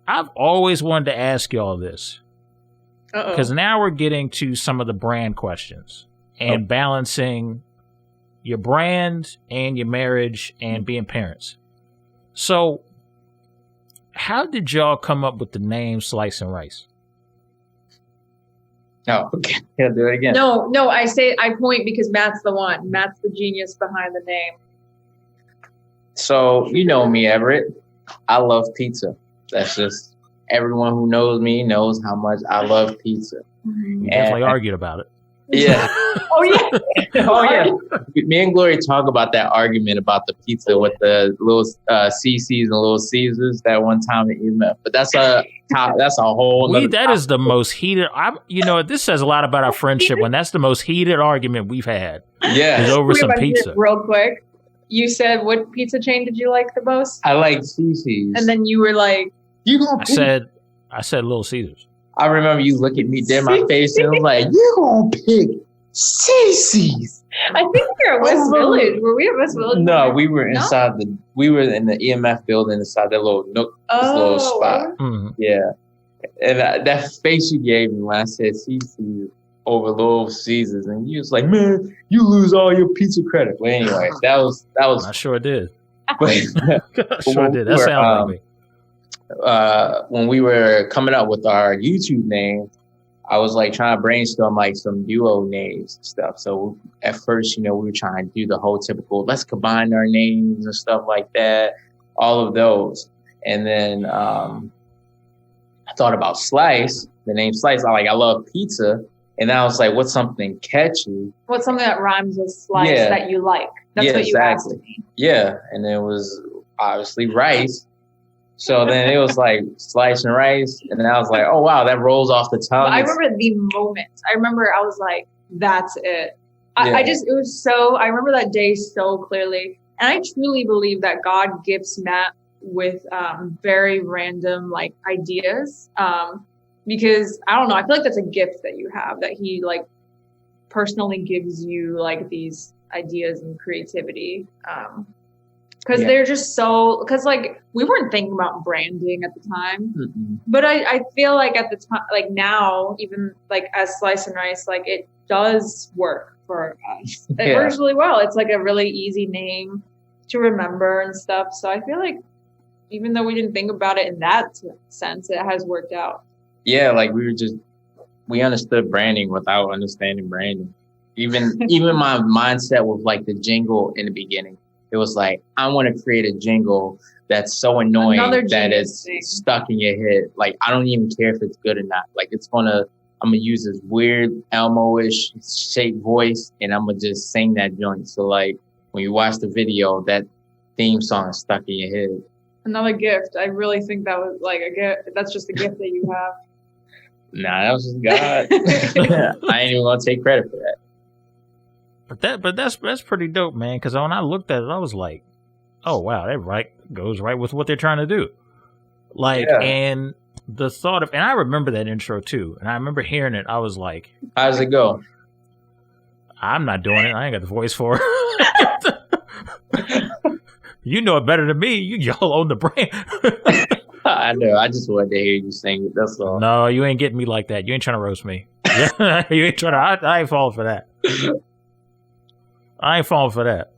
I've always wanted to ask y'all this. because now we're getting to some of the brand questions and balancing your brand and your marriage and being parents. So how did y'all come up with the name Slice and Rice? Oh, okay. Yeah, do it again. No, I point because Matt's the one. Matt's the genius behind the name. So, you know me, Everett. I love pizza. That's just, everyone who knows me knows how much I love pizza. We definitely argued about it. Yeah. Oh, yeah. Oh, yeah. Me and Glory talk about that argument about the pizza with the little CCs and little Caesars that one time at EMF. But that's a whole nother that is the most heated. This says a lot about our friendship when that's the most heated argument we've had. Yeah. Is over some pizza. Real quick. You said, what pizza chain did you like the most? I like CC's. And then you were like, I said Little Caesars. I remember you look at me dead in my face and was like, "You gonna pick CC's?" I think we were at West Village. Were we at West Village? No, we were inside we were in the EMF building inside that little nook, this little spot. Mm-hmm. Yeah. And that face you gave me when I said CC's over Little Caesars, and you was like, "Man, you lose all your pizza credit." But anyway, that was. I sure did. But, I sure did. That sounded like me. When we were coming up with our YouTube name, I was like trying to brainstorm like some duo names and stuff. So at first, we were trying to do the whole typical, let's combine our names and stuff like that, all of those. And then I thought about Slice, the name Slice. I love pizza. And then I was like, what's something catchy? What's something that rhymes with slice that you like? That's what you asked me. Yeah. And it was obviously rice. So then it was like Slice and Rice. And then I was like, oh, wow, that rolls off the tongue. I remember the moment. I was like, that's it. I remember that day so clearly. And I truly believe that God gifts Matt with very random like ideas. Because I don't know, I feel like that's a gift that you have, that he like personally gives you like these ideas and creativity. Because they're just because like we weren't thinking about branding at the time, but I feel like at the time, like now, even like as Slice and Rice, like it does work for us. It works really well. It's like a really easy name to remember and stuff. So I feel like even though we didn't think about it in that sense, it has worked out. Yeah, like we understood branding without understanding branding. Even my mindset with like the jingle in the beginning. It was like, I want to create a jingle that's so annoying that it's stuck in your head. Like, I don't even care if it's good or not. Like, I'm going to use this weird Elmo-ish shaped voice, and I'm going to just sing that joint. So, like, when you watch the video, that theme song is stuck in your head. Another gift. I really think that was like a gift. That's just a gift that you have. Nah, that was just God. I ain't even going to take credit for that. But that's pretty dope, man. Because when I looked at it, I was like, "Oh wow, that goes right with what they're trying to do." Like, and the thought of, and I remember that intro too, and I remember hearing it. I was like, "How does it go?" I'm not doing it. I ain't got the voice for it. You know it better than me. Y'all own the brand. I know. I just wanted to hear you sing it. That's all. No, you ain't getting me like that. You ain't trying to roast me. You ain't trying to. I ain't falling for that. I ain't falling for that.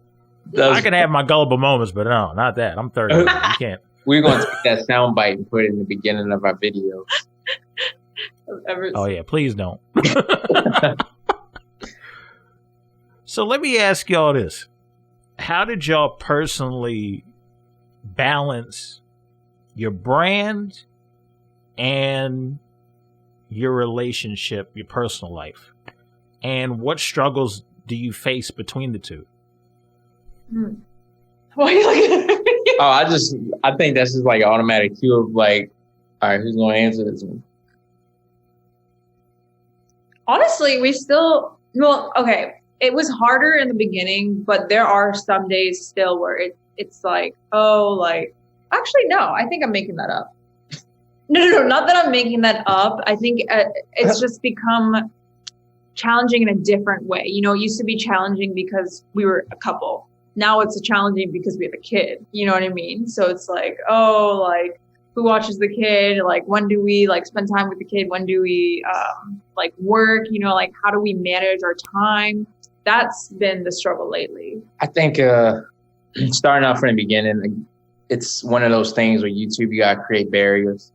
I can have my gullible moments, but no, not that. I'm 30. You can't. We're going to take that sound bite and put it in the beginning of our video. Oh, yeah. Please don't. So let me ask y'all this. How did y'all personally balance your brand and your relationship, your personal life? And what struggles do you face between the two? Why are you looking at me? I think that's just like an automatic cue of like, all right, who's going to answer this one? Honestly, okay. It was harder in the beginning, but there are some days still where it's like, actually, no, I think I'm making that up. No, not that I'm making that up. I think it's just become challenging in a different way. It used to be challenging because we were a couple. Now it's challenging because we have a kid. You know what I mean? So it's like, who watches the kid? Like, when do we like spend time with the kid? When do we like work? You know, like how do we manage our time? That's been the struggle lately. I think starting out from the beginning, it's one of those things where YouTube, you gotta create barriers.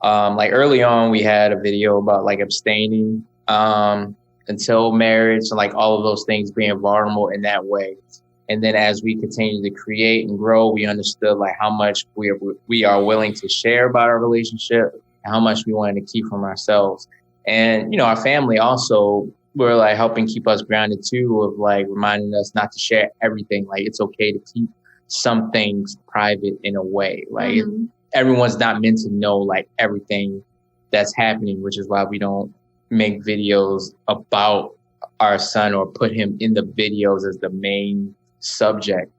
Like early on, we had a video about like abstaining until marriage, and like all of those things being vulnerable in that way. And then as we continue to create and grow, we understood like how much we are willing to share about our relationship and how much we wanted to keep from ourselves. And, you know, our family also were like helping keep us grounded too, of like reminding us not to share everything. Like it's okay to keep some things private in a way. Like everyone's not meant to know like everything that's happening, which is why we don't make videos about our son or put him in the videos as the main subject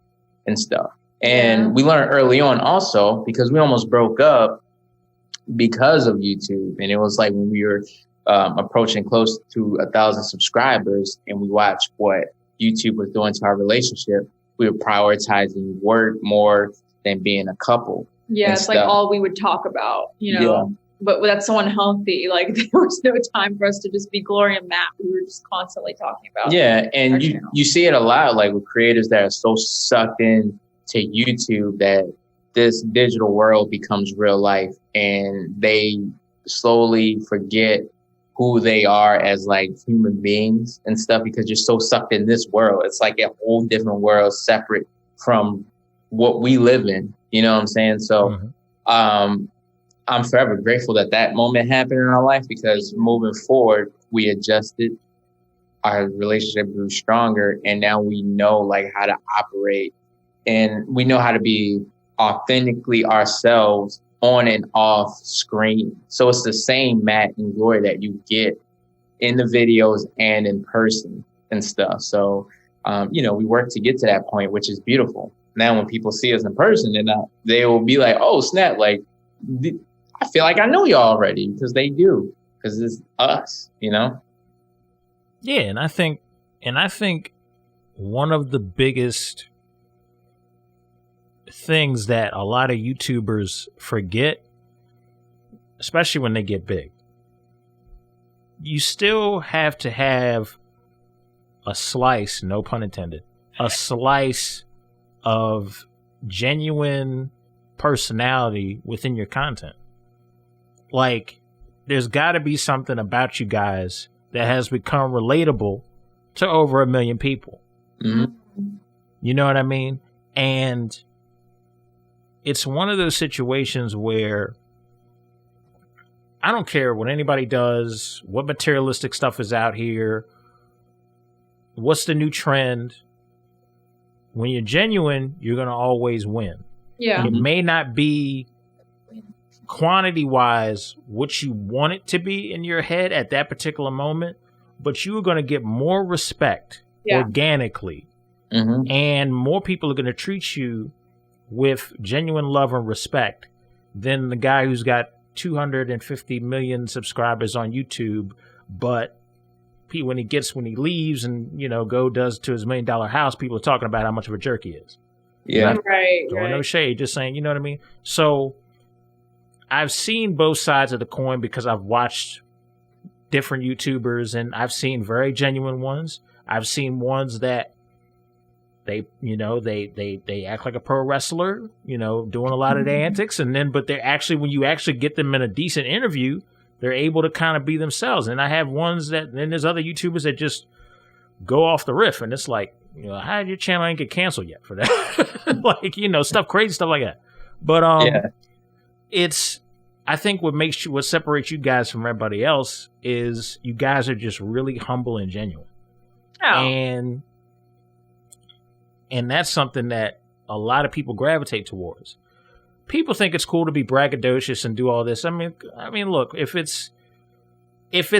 and stuff. And we learned early on also, because we almost broke up because of YouTube. And it was like when we were approaching close to 1,000 subscribers and we watched what YouTube was doing to our relationship, we were prioritizing work more than being a couple. Yeah, it's stuff. like all we would talk about, you know. Yeah. But that's so unhealthy. Like there was no time for us to just be Gloria and Matt. We were just constantly talking about. Yeah, and you see it a lot, like with creators that are so sucked in to YouTube that this digital world becomes real life, and they slowly forget who they are as like human beings and stuff because you're so sucked in this world. It's like a whole different world separate from what we live in. You know what I'm saying? So, I'm forever grateful that that moment happened in our life, because moving forward, we adjusted, our relationship grew stronger, and now we know like how to operate, and we know how to be authentically ourselves on and off screen. So it's the same Matt and Glory that you get in the videos and in person and stuff. So, you know, we work to get to that point, which is beautiful. Now, when people see us in person, then they will be like, "Oh, snap! Like, I feel like I know you already," because they do, because it's us, you know. Yeah, and I think one of the biggest things that a lot of YouTubers forget, especially when they get big, you still have to have a slice, no pun intended, a slice of genuine personality within your content. Like, there's got to be something about you guys that has become relatable to over 1 million people. Mm-hmm. You know what I mean? And it's one of those situations where I don't care what anybody does, what materialistic stuff is out here, what's the new trend. When you're genuine, you're going to always win. Yeah. It may not be quantity-wise what you want it to be in your head at that particular moment, but you are going to get more respect organically. Mm-hmm. And more people are going to treat you with genuine love and respect than the guy who's got 250 million subscribers on YouTube, but when he leaves and, you know, does to his $1 million house, people are talking about how much of a jerk he is. Yeah. Right. No shade, just saying, you know what I mean? So I've seen both sides of the coin because I've watched different YouTubers, and I've seen very genuine ones. I've seen ones that they act like a pro wrestler, you know, doing a lot of the antics, but they're actually, when you actually get them in a decent interview, they're able to kind of be themselves. And I have ones then there's other YouTubers that just go off the riff, and it's like, you know, how did your channel ain't get canceled yet for that? Like, you know, crazy stuff like that. But I think what separates you guys from everybody else is you guys are just really humble and genuine. Oh. And that's something that a lot of people gravitate towards. People think it's cool to be braggadocious and do all this. I mean, look, if it's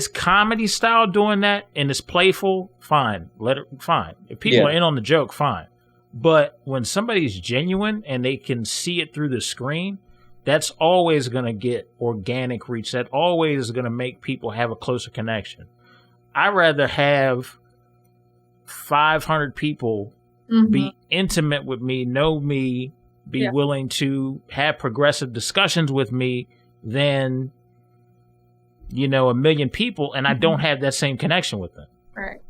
comedy style doing that and it's playful, fine. Fine. If people are in on the joke, fine. But when somebody's genuine and they can see it through the screen, that's always going to get organic reach. That always is going to make people have a closer connection. I'd rather have 500 people be intimate with me, know me, be willing to have progressive discussions with me than, you know, a million people, and I don't have that same connection with them. Right.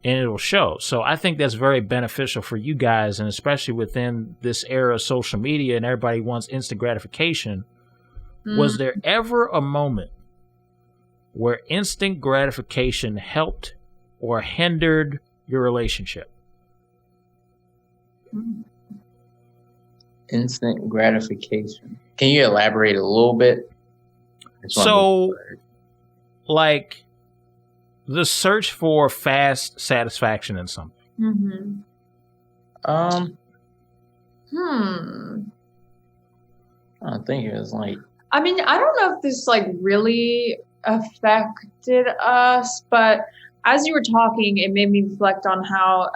And it'll show. So I think that's very beneficial for you guys, and especially within this era of social media and everybody wants instant gratification. Was there ever a moment where instant gratification helped or hindered your relationship? Instant gratification. Can you elaborate a little bit? So, like, the search for fast satisfaction in something. Mm-hmm. I don't think it was like. I mean, I don't know if this like really affected us, but as you were talking, it made me reflect on how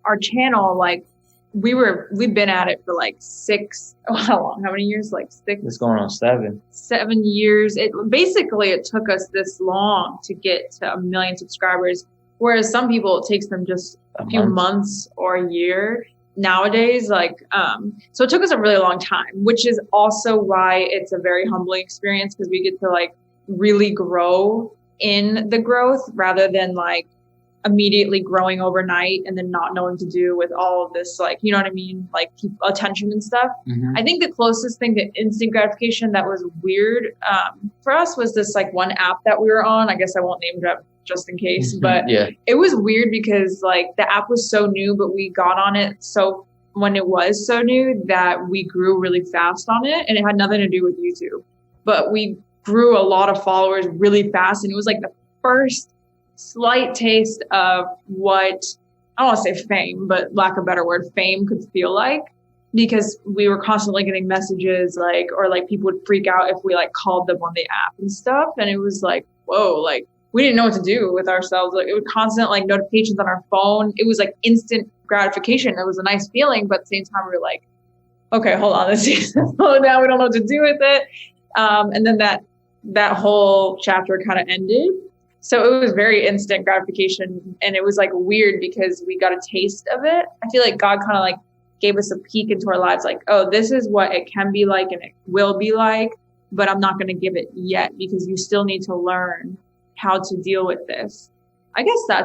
our channel, like, we've been at it for like how many years? Like 6. It's going on 7. 7 years. It took us this long to get to 1 million subscribers, whereas some people, it takes them just a few months or a year nowadays. So it took us a really long time, which is also why it's a very humbling experience, because we get to like really grow in the growth rather than like immediately growing overnight and then not knowing to do with all of this, like, you know what I mean? Like attention and stuff. I think the closest thing to instant gratification that was weird for us was this like one app that we were on. I guess I won't name drop just in case, but it was weird because like the app was so new, but we got on it when it was so new that we grew really fast on it, and it had nothing to do with YouTube, but we grew a lot of followers really fast, and it was like the first slight taste of what, I don't want to say fame, but lack of a better word, fame could feel like, because we were constantly getting messages or people would freak out if we like called them on the app and stuff. And it was like, whoa, like we didn't know what to do with ourselves. Like it was constant like notifications on our phone. It was like instant gratification. It was a nice feeling, but at the same time we were like, okay, hold on, this is slow down. We don't know what to do with it. And then that whole chapter kind of ended. So it was very instant gratification, and it was like weird because we got a taste of it. I feel like God kind of like gave us a peek into our lives, like, oh, this is what it can be like and it will be like, but I'm not going to give it yet because you still need to learn how to deal with this. I guess that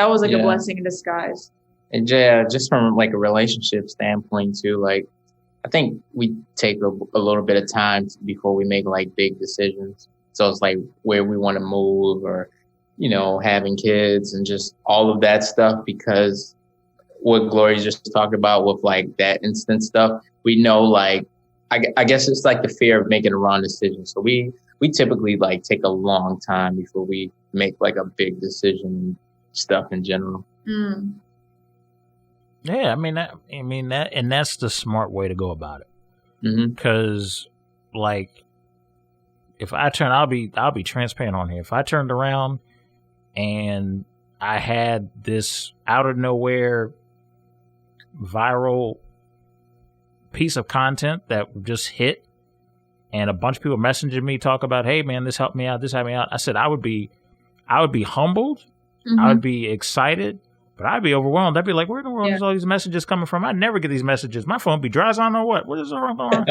was like a blessing in disguise. And just from like a relationship standpoint too, like I think we take a little bit of time before we make like big decisions. So it's like where we want to move, or, you know, having kids and just all of that stuff, because what Gloria just talked about with like that instant stuff, we know, like, I guess it's like the fear of making a wrong decision. So we typically like take a long time before we make like a big decision stuff in general. Yeah, I mean that, and that's the smart way to go about it. Because like, if I I'll be transparent on here. If I turned around and I had this out of nowhere viral piece of content that just hit, and a bunch of people messaging me talk about, hey man, this helped me out, I said I would be humbled, I would be excited, but I'd be overwhelmed. I'd be like, where in the world is all these messages coming from? I never get these messages. My phone be dry as I don't know what. What is going on?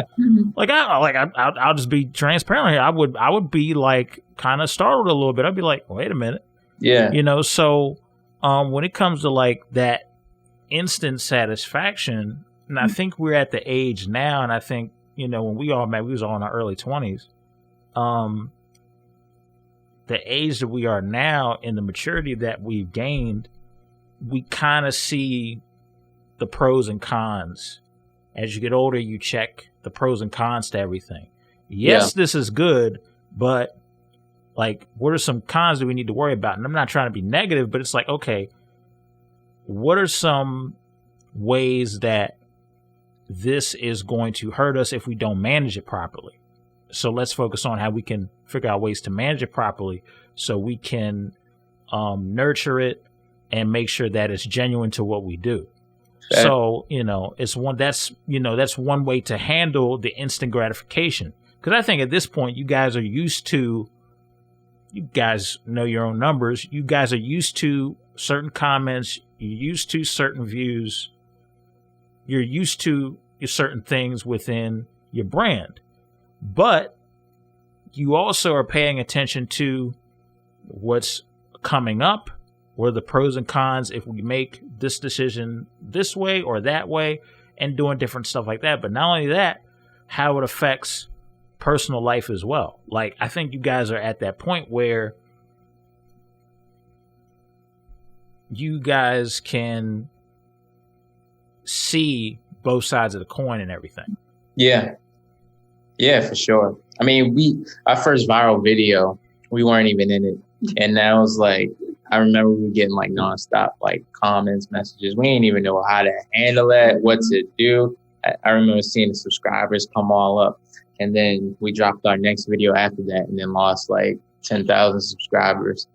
I'll just be transparent here. I would be like kind of startled a little bit. I'd be like, wait a minute. Yeah. You know, so when it comes to like that instant satisfaction, and I think we're at the age now, and I think, you know, when we all met, we was all in our early 20s. The age that we are now and the maturity that we've gained, we kind of see the pros and cons. As you get older, you check the pros and cons to everything. Yes, this is good, but like, what are some cons that we need to worry about? And I'm not trying to be negative, but it's like, okay, what are some ways that this is going to hurt us if we don't manage it properly? So let's focus on how we can figure out ways to manage it properly so we can nurture it and make sure that it's genuine to what we do. Okay. So, you know, that's one way to handle the instant gratification. Because I think at this point, you guys know your own numbers. You guys are used to certain comments. You're used to certain views. You're used to, certain things within your brand. But you also are paying attention to what's coming up, what are the pros and cons if we make this decision this way or that way, and doing different stuff like that. But not only that, how it affects personal life as well. Like, I think you guys are at that point where you guys can see both sides of the coin and everything. Yeah. Yeah, for sure. I mean, our first viral video, we weren't even in it. And that was like, I remember we were getting like nonstop like comments, messages. We didn't even know how to handle that, what to do. I remember seeing the subscribers come all up. And then we dropped our next video after that and then lost like 10,000 subscribers.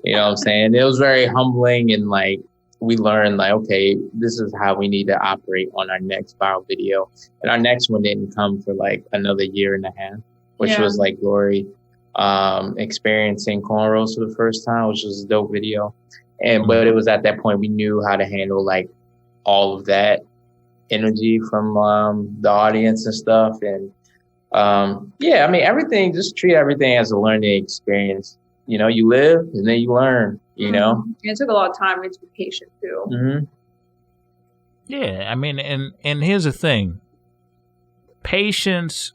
You know what I'm saying? It was very humbling, and like we learned like, okay, this is how we need to operate on our next viral video. And our next one didn't come for like another year and a half, which was like Glory experiencing cornrows for the first time, which was a dope video. But it was at that point we knew how to handle like all of that energy from the audience and stuff. And yeah, I mean, everything, just treat everything as a learning experience. You know, you live and then you learn, you know? It took a lot of time to be patient too. Mm-hmm. Yeah, I mean, and here's the thing. Patience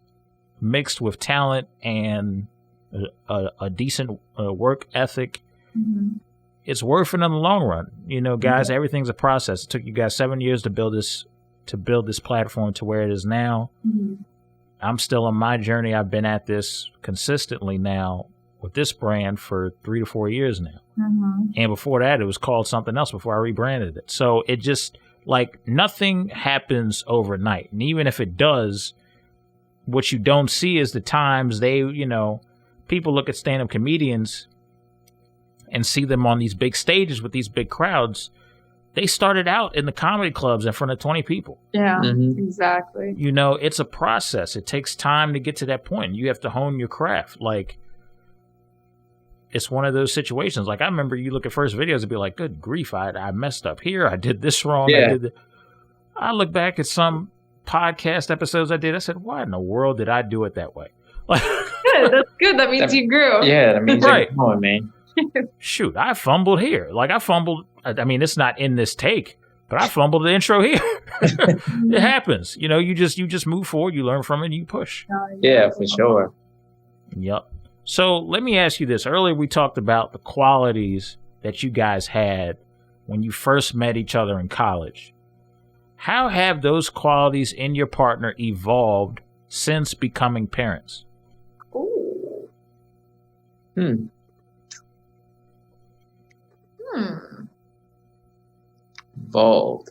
mixed with talent and a decent work ethic, it's worth it in the long run. You know, guys, everything's a process. It took you guys 7 years to build this platform to where it is now. I'm still on my journey. I've been at this consistently now with this brand for 3 to 4 years now. And before that, it was called something else before I rebranded it. So it just, like, nothing happens overnight. And even if it does, what you don't see is the times people look at stand-up comedians and see them on these big stages with these big crowds. They started out in the comedy clubs in front of 20 people. Yeah, exactly. You know, it's a process. It takes time to get to that point. You have to hone your craft. Like, it's one of those situations. Like, I remember you look at first videos and be like, good grief, I messed up here. I did this wrong. Yeah. I look back at some podcast episodes I did. I said, why in the world did I do it that way? Like, good. That's good. That means you grew. Yeah, that means right. you're growing, man. Shoot, I fumbled here. Like, I mean, it's not in this take, but I fumbled the intro here. It happens. You know, you just move forward, you learn from it, and you push. Yeah, for sure. Yep. So let me ask you this. Earlier we talked about the qualities that you guys had when you first met each other in college. How have those qualities in your partner evolved since becoming parents? Ooh. Evolved.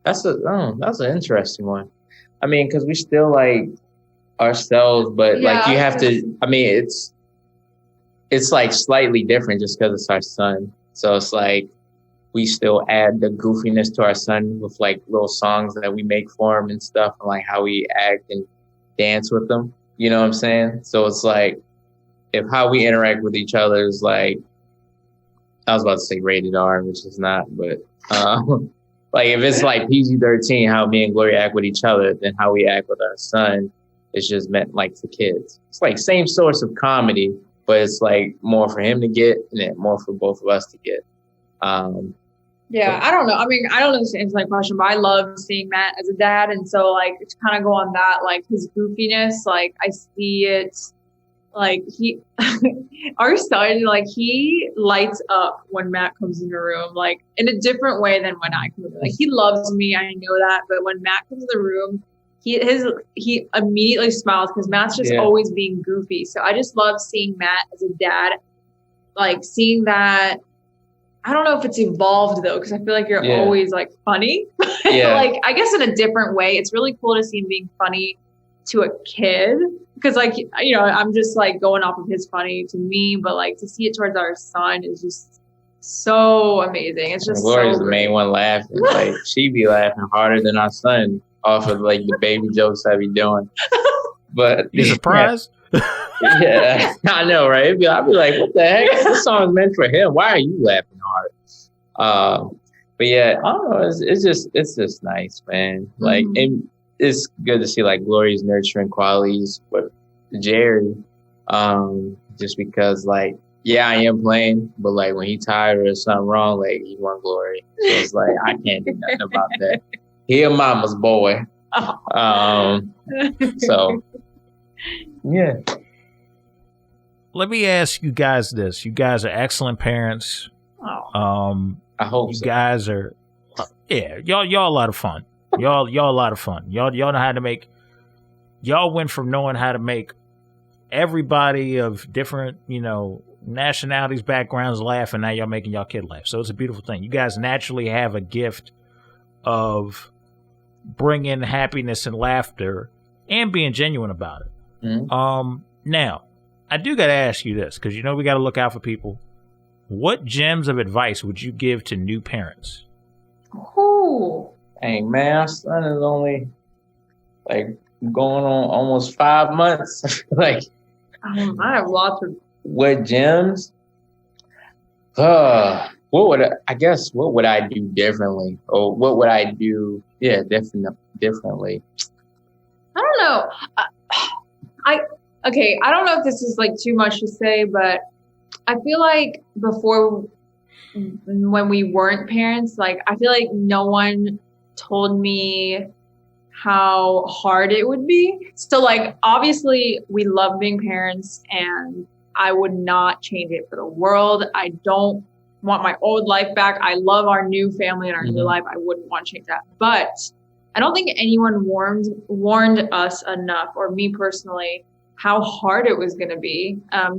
That's an interesting one. I mean, because we still like ourselves, but like you have to. I mean, it's like slightly different just because it's our son. So it's like we still add the goofiness to our son with like little songs that we make for him and stuff, and like how we act and dance with them. You know what I'm saying? So it's like if how we interact with each other is like, I was about to say rated R, which is not, but like if it's like PG-13, how me and Gloria act with each other, then how we act with our son is just meant like for kids. It's like same source of comedy, but it's like more for him to get and then more for both of us to get. Yeah, I don't know. I mean, I don't know the answer to that question, but I love seeing Matt as a dad. And so like to kind of go on that, like his goofiness, like I see it like our son, like he lights up when Matt comes in the room, like in a different way than when I come in. Like he loves me, I know that, but when Matt comes in the room, he immediately smiles because Matt's just always being goofy. So I just love seeing Matt as a dad, like seeing that. I don't know if it's evolved though, because I feel like you're always like funny. Like I guess in a different way. It's really cool to see him being funny to a kid. Because like, you know, I'm just like going off of his funny to me, but like to see it towards our son is just so amazing. It's just Gloria's so the main one laughing. Like she be laughing harder than our son off of like the baby jokes I be doing. But you surprised? Yeah, I know, right? I'd be like, what the heck? This song's meant for him. Why are you laughing hard? But yeah, I don't know. It's just nice, man. Like, and it's good to see like Glory's nurturing qualities with Jerry. Just because like, yeah, I am playing, but like when he tired or something wrong, like he want Glory. So it's like I can't do nothing about that. He a mama's boy. So yeah. Let me ask you guys this. You guys are excellent parents. I hope you so. guys are y'all a lot of fun. Y'all a lot of fun. Y'all know how to make, y'all went from knowing how to make everybody of different, nationalities, backgrounds laugh, and now y'all making y'all kid laugh. So it's a beautiful thing. You guys naturally have a gift of bringing happiness and laughter and being genuine about it. Now, I do got to ask you this, because we got to look out for people. What gems of advice would you give to new parents? Ooh. Hey man, our son is only like going on almost 5 months. Like, I have lots of. what gems? What would I do differently? Or what would I do? Yeah, differently. I don't know. I don't know if this is like too much to say, but I feel like before, when we weren't parents, like I feel like no one told me how hard it would be. So like, obviously we love being parents and I would not change it for the world. I don't want my old life back. I love our new family and our new life. I wouldn't want to change that. But I don't think anyone warned us enough, or me personally, how hard it was going to be a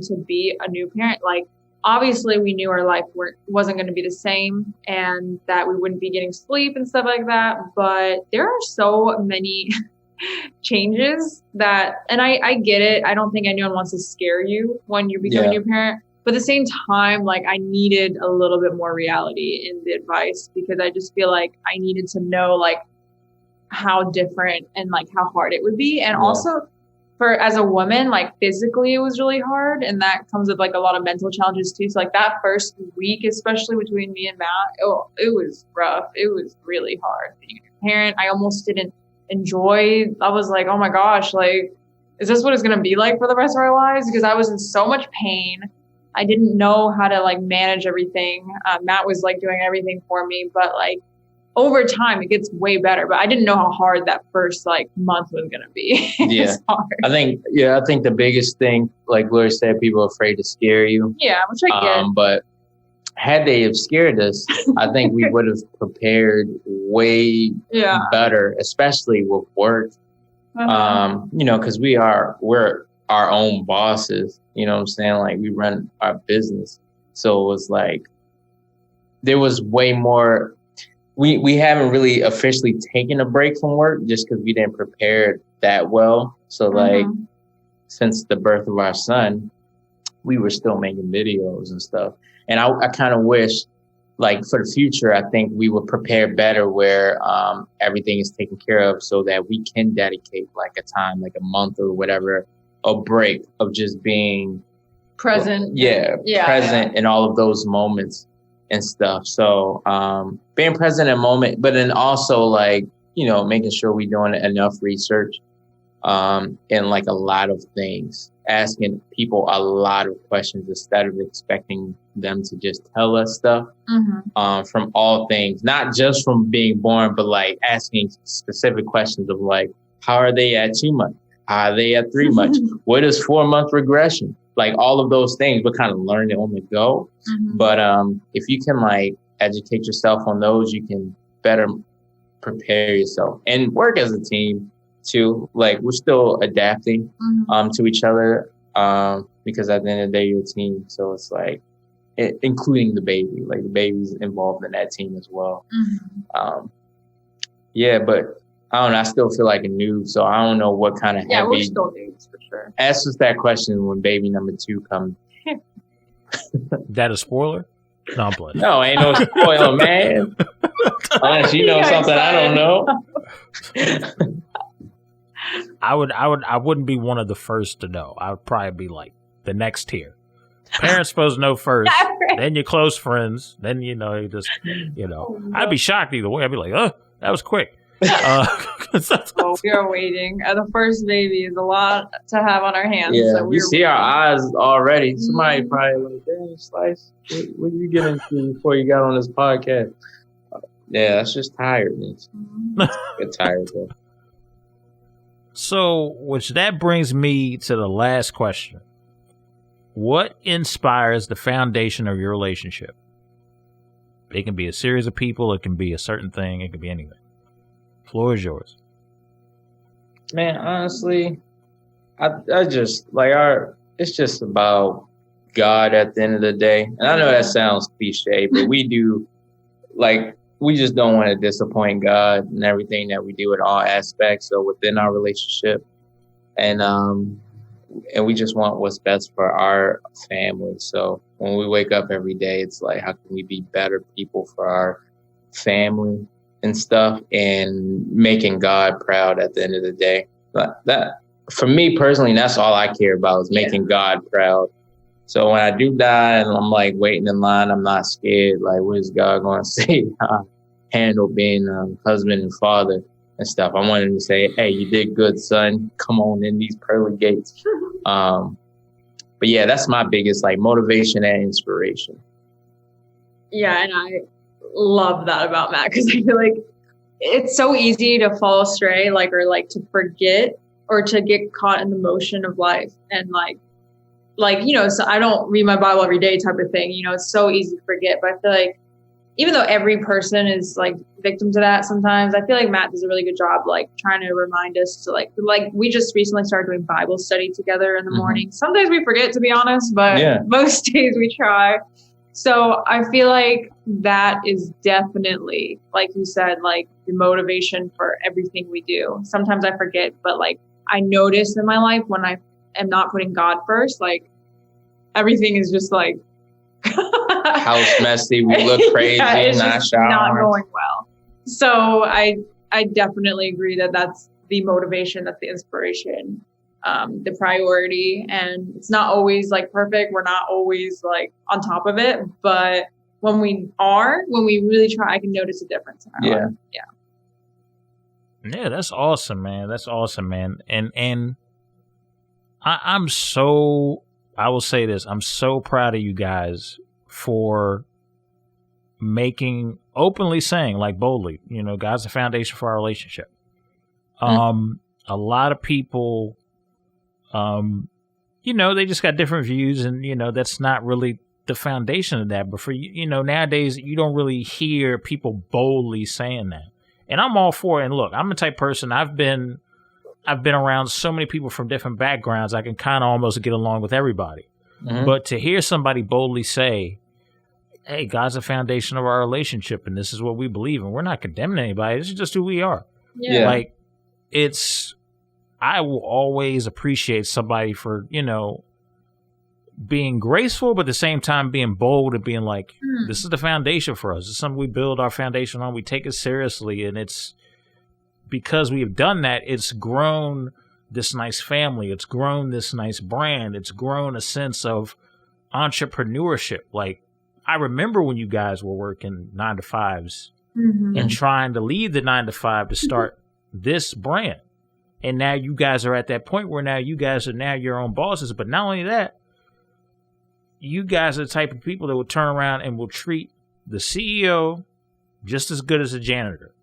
new parent. Like, obviously we knew our life wasn't going to be the same and that we wouldn't be getting sleep and stuff like that. But there are so many changes and I get it. I don't think anyone wants to scare you when you become a new parent. But at the same time, like I needed a little bit more reality in the advice, because I just feel like I needed to know like how different and like how hard it would be. And also, as a woman, like physically it was really hard, and that comes with like a lot of mental challenges too. So like that first week, especially between me and Matt, it was rough. It was really hard being a parent. I almost didn't enjoy. I was like, oh my gosh, like, is this what it's gonna be like for the rest of our lives? Because I was in so much pain. I didn't know how to like manage everything. Matt was like doing everything for me, but like over time it gets way better. But I didn't know how hard that first like month was gonna be. Yeah, I think the biggest thing, like Gloria said, people are afraid to scare you. Yeah, which I get. But had they have scared us, I think we would have prepared way better, especially with work. Because we're our own bosses. You know what I'm saying? Like we run our business, so it was like there was way more. We haven't really officially taken a break from work just because we didn't prepare that well. So like since the birth of our son, we were still making videos and stuff. And I kind of wish, like for the future, I think we would prepare better where everything is taken care of, so that we can dedicate like a time, like a month or whatever, a break of just being present. Present in all of those moments and stuff. So being present in a moment, but then also like, making sure we're doing enough research in like a lot of things, asking people a lot of questions instead of expecting them to just tell us stuff from all things, not just from being born, but like asking specific questions of like, how are they at 2 months? How are they at 3 months? What is 4-month regression? Like all of those things, but kind of learn it on the go. But if you can like educate yourself on those, you can better prepare yourself and work as a team too. Like we're still adapting to each other because at the end of the day, you're a team. So it's like, including the baby, like the baby's involved in that team as well. But I don't know. I still feel like a noob, so I don't know what kind of heavy. Yeah, we're still noobs for sure. Ask us that question when baby number 2 comes. That a spoiler? No, I'm playing. No, ain't no spoiler, man. Unless you know something I don't know. I wouldn't be one of the first to know. I would probably be like the next tier. Parents supposed to know first, Right. then your close friends, then you just I'd be shocked either way. I'd be like, oh, that was quick. So we are waiting. The first baby is a lot to have on our hands. Yeah, so you see our eyes already. Mm-hmm. Somebody probably like, damn, Slice, what you get into before you got on this podcast? Yeah, that's just tiredness. Get tired though. So, which that brings me to the last question. What inspires the foundation of your relationship? It can be a series of people. It can be a certain thing. It can be anything. Floor is yours. Man, honestly, I just it's just about God at the end of the day. And I know that sounds cliche, but we just don't want to disappoint God in everything that we do in all aspects. So within our relationship, and we just want what's best for our family. So when we wake up every day, it's like, how can we be better people for our family and stuff, and making God proud at the end of the day. But that, for me personally, that's all I care about, is making God proud. So when I do die and I'm like waiting in line, I'm not scared. Like, what is God going to say? How I handle being a husband and father and stuff. I want him to say, hey, you did good, son. Come on in these pearly gates. But yeah, that's my biggest motivation and inspiration. Yeah, and I love that about Matt, because I feel like it's so easy to fall astray, or to forget, or to get caught in the motion of life, and so I don't read my Bible every day type of thing. It's so easy to forget, but I feel like even though every person is victim to that sometimes, I feel like Matt does a really good job trying to remind us to we just recently started doing Bible study together in the morning. Some days we forget, to be honest, but most days we try. So I feel like that is definitely, like you said, the motivation for everything we do. Sometimes I forget, but I notice in my life when I am not putting God first, everything is just house messy, we look crazy, not showering, not going well. So I definitely agree that that's the motivation, that's the inspiration, the priority. And it's not always perfect. We're not always on top of it, but when we really try, I can notice a difference in our life. Yeah, that's awesome, man. That's awesome, man. And I'm so, I will say this, I'm so proud of you guys for openly saying, boldly, God's the foundation for our relationship. A lot of people, they just got different views, and, that's not really the foundation of that. But for, nowadays, you don't really hear people boldly saying that. And I'm all for it. And look, I'm the type of person, I've been around so many people from different backgrounds, I can kind of almost get along with everybody. Mm-hmm. But to hear somebody boldly say, hey, God's the foundation of our relationship, and this is what we believe, and we're not condemning anybody, this is just who we are. Yeah. I will always appreciate somebody for, being graceful, but at the same time being bold and being this is the foundation for us. It's something we build our foundation on. We take it seriously, and it's because we have done that, it's grown this nice family. It's grown this nice brand. It's grown a sense of entrepreneurship. I remember when you guys were working 9 to 5s and trying to leave the 9 to 5 to start this brand. And now you guys are at that point where now you guys are now your own bosses. But not only that, you guys are the type of people that will turn around and will treat the CEO just as good as a janitor.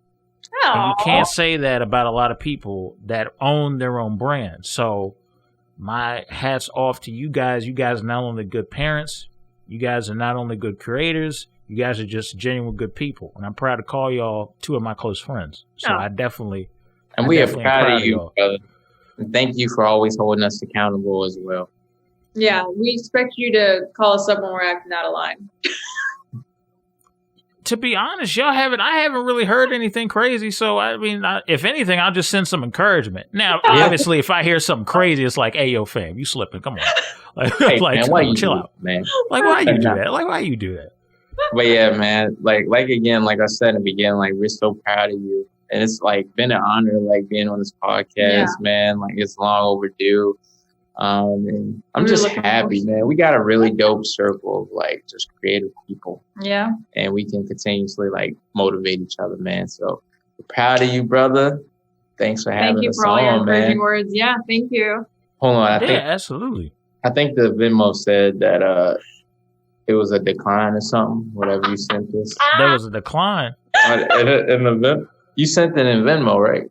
Aww. And you can't say that about a lot of people that own their own brand. So my hat's off to you guys. You guys are not only good parents, you guys are not only good creators, you guys are just genuine good people. And I'm proud to call y'all two of my close friends. So I definitely... And we are proud of you, brother. And thank you for always holding us accountable as well. Yeah, we expect you to call us up when we're acting out of line. To be honest, I haven't really heard anything crazy. So, I mean, if anything, I'll just send some encouragement. Now, obviously, if I hear something crazy, it's like, hey, yo, fam, you slipping. Come on. Hey, man, why you chill out, man. Why you do that? Why you do that? But yeah, man, again, like I said in the beginning, we're so proud of you. And it's been an honor, being on this podcast, man. It's long overdue. And I'm We were just looking happy, forward- man. We got a really dope circle of like just creative people, Yeah. and we can continuously like motivate each other, man. So we're proud of you, brother. Thanks for having Thank you us for all your on, encouraging man. words. Yeah, thank you. Hold on, Yeah, absolutely. I think the Venmo said that it was a decline or something. Whatever you sent us. There was a decline. In the Venmo, you sent it in Venmo, right?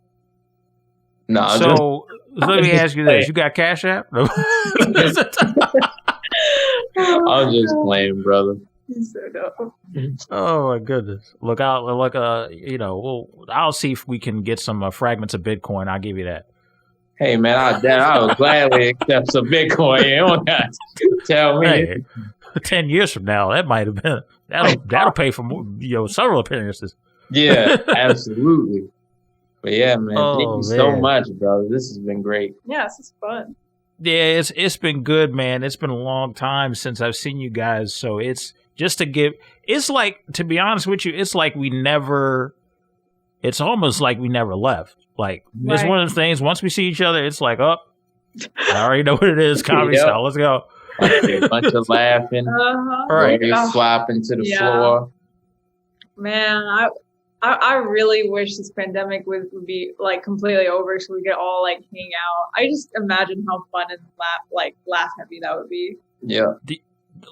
No, I So let me just ask you playing. this: you got Cash App? I'm just playing, brother. He's so dope. Oh my goodness! Look out! Look, I'll see if we can get some fragments of Bitcoin. I'll give you that. Hey, man, I would gladly accept some Bitcoin. You don't got to tell me. Hey, 10 years from now, that might have been that'll pay for more, several appearances. Yeah, absolutely. But yeah, man, thank you so man. much, brother. This has been great. Yeah, this is fun. Yeah, it's been good, man. It's been a long time since I've seen you guys, so it's just to give. It's like, to be honest with you, it's like we never. It's almost like we never left. Like it's Right. one of the things. Once we see each other, it's like, oh, I already know what it is. Comedy Yep. style. Let's go. A bunch of laughing. Uh-huh. Right. You're Oh, flopping to the yeah. floor. man, I really wish this pandemic would be like completely over so we could all like hang out. I just imagine how fun and laugh heavy that would be. Yeah.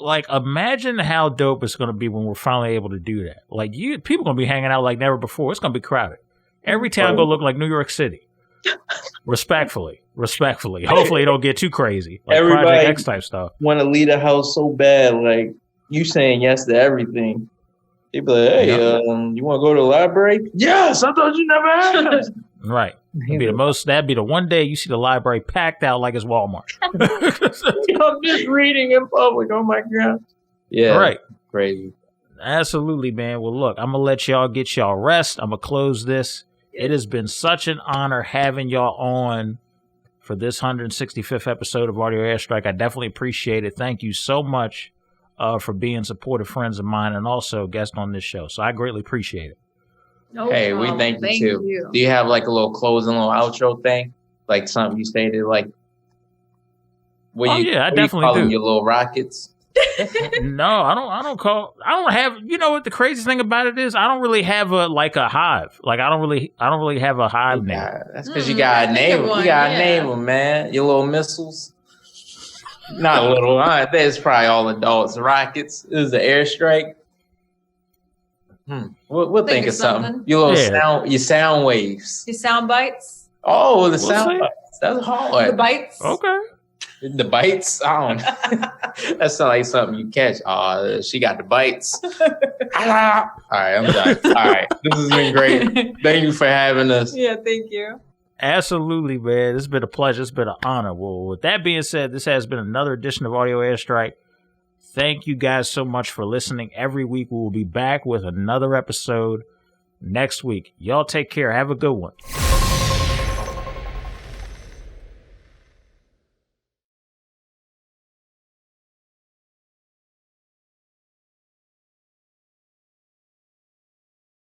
Like, imagine how dope it's going to be when we're finally able to do that. Like, people going to be hanging out like never before. It's going to be crowded. Every town going to look like New York City. Respectfully. Hopefully, it don't get too crazy. Like Everybody- Project X type stuff. Want to leave the house so bad, like you saying yes to everything. They be like, hey, you want to go to the library? Yes, I thought you never asked. Right. That'd be the one day you see the library packed out like it's Walmart. I'm just reading in public. Oh my god. Yeah. Right. Crazy. Absolutely, man. Well, look, I'm going to let y'all get y'all rest. I'm going to close this. It has been such an honor having y'all on for this 165th episode of Audio Airstrike. I definitely appreciate it. Thank you so much for being supportive friends of mine and also guests on this show. So I greatly appreciate it. No Hey, we problem. thank you too. Do you have like a little closing, little outro thing? Like something you stated, like I definitely call them do. your little rockets. No, I don't have, you know what the craziest thing about it is? I don't really have a hive. Like I don't really have a hive name. Yeah, that's because you gotta name them. You gotta name them, man. Your little missiles. Not little. That's probably all adults. Rockets. This is the airstrike. We'll think of something. Your little sound waves. Your sound bites. Oh, the We'll sound see. bites. That's hard. The bites. Okay. The bites? I don't know. That sounds like something you catch. Oh, she got the bites. All right, I'm done. All right. This has been great. Thank you for having us. Yeah, thank you. Absolutely, man. It's been a pleasure. It's been an honor. Well, with that being said, this has been another edition of Audio Airstrike. Thank you guys so much for listening. Every week we will be back with another episode next week. Y'all take care. Have a good one.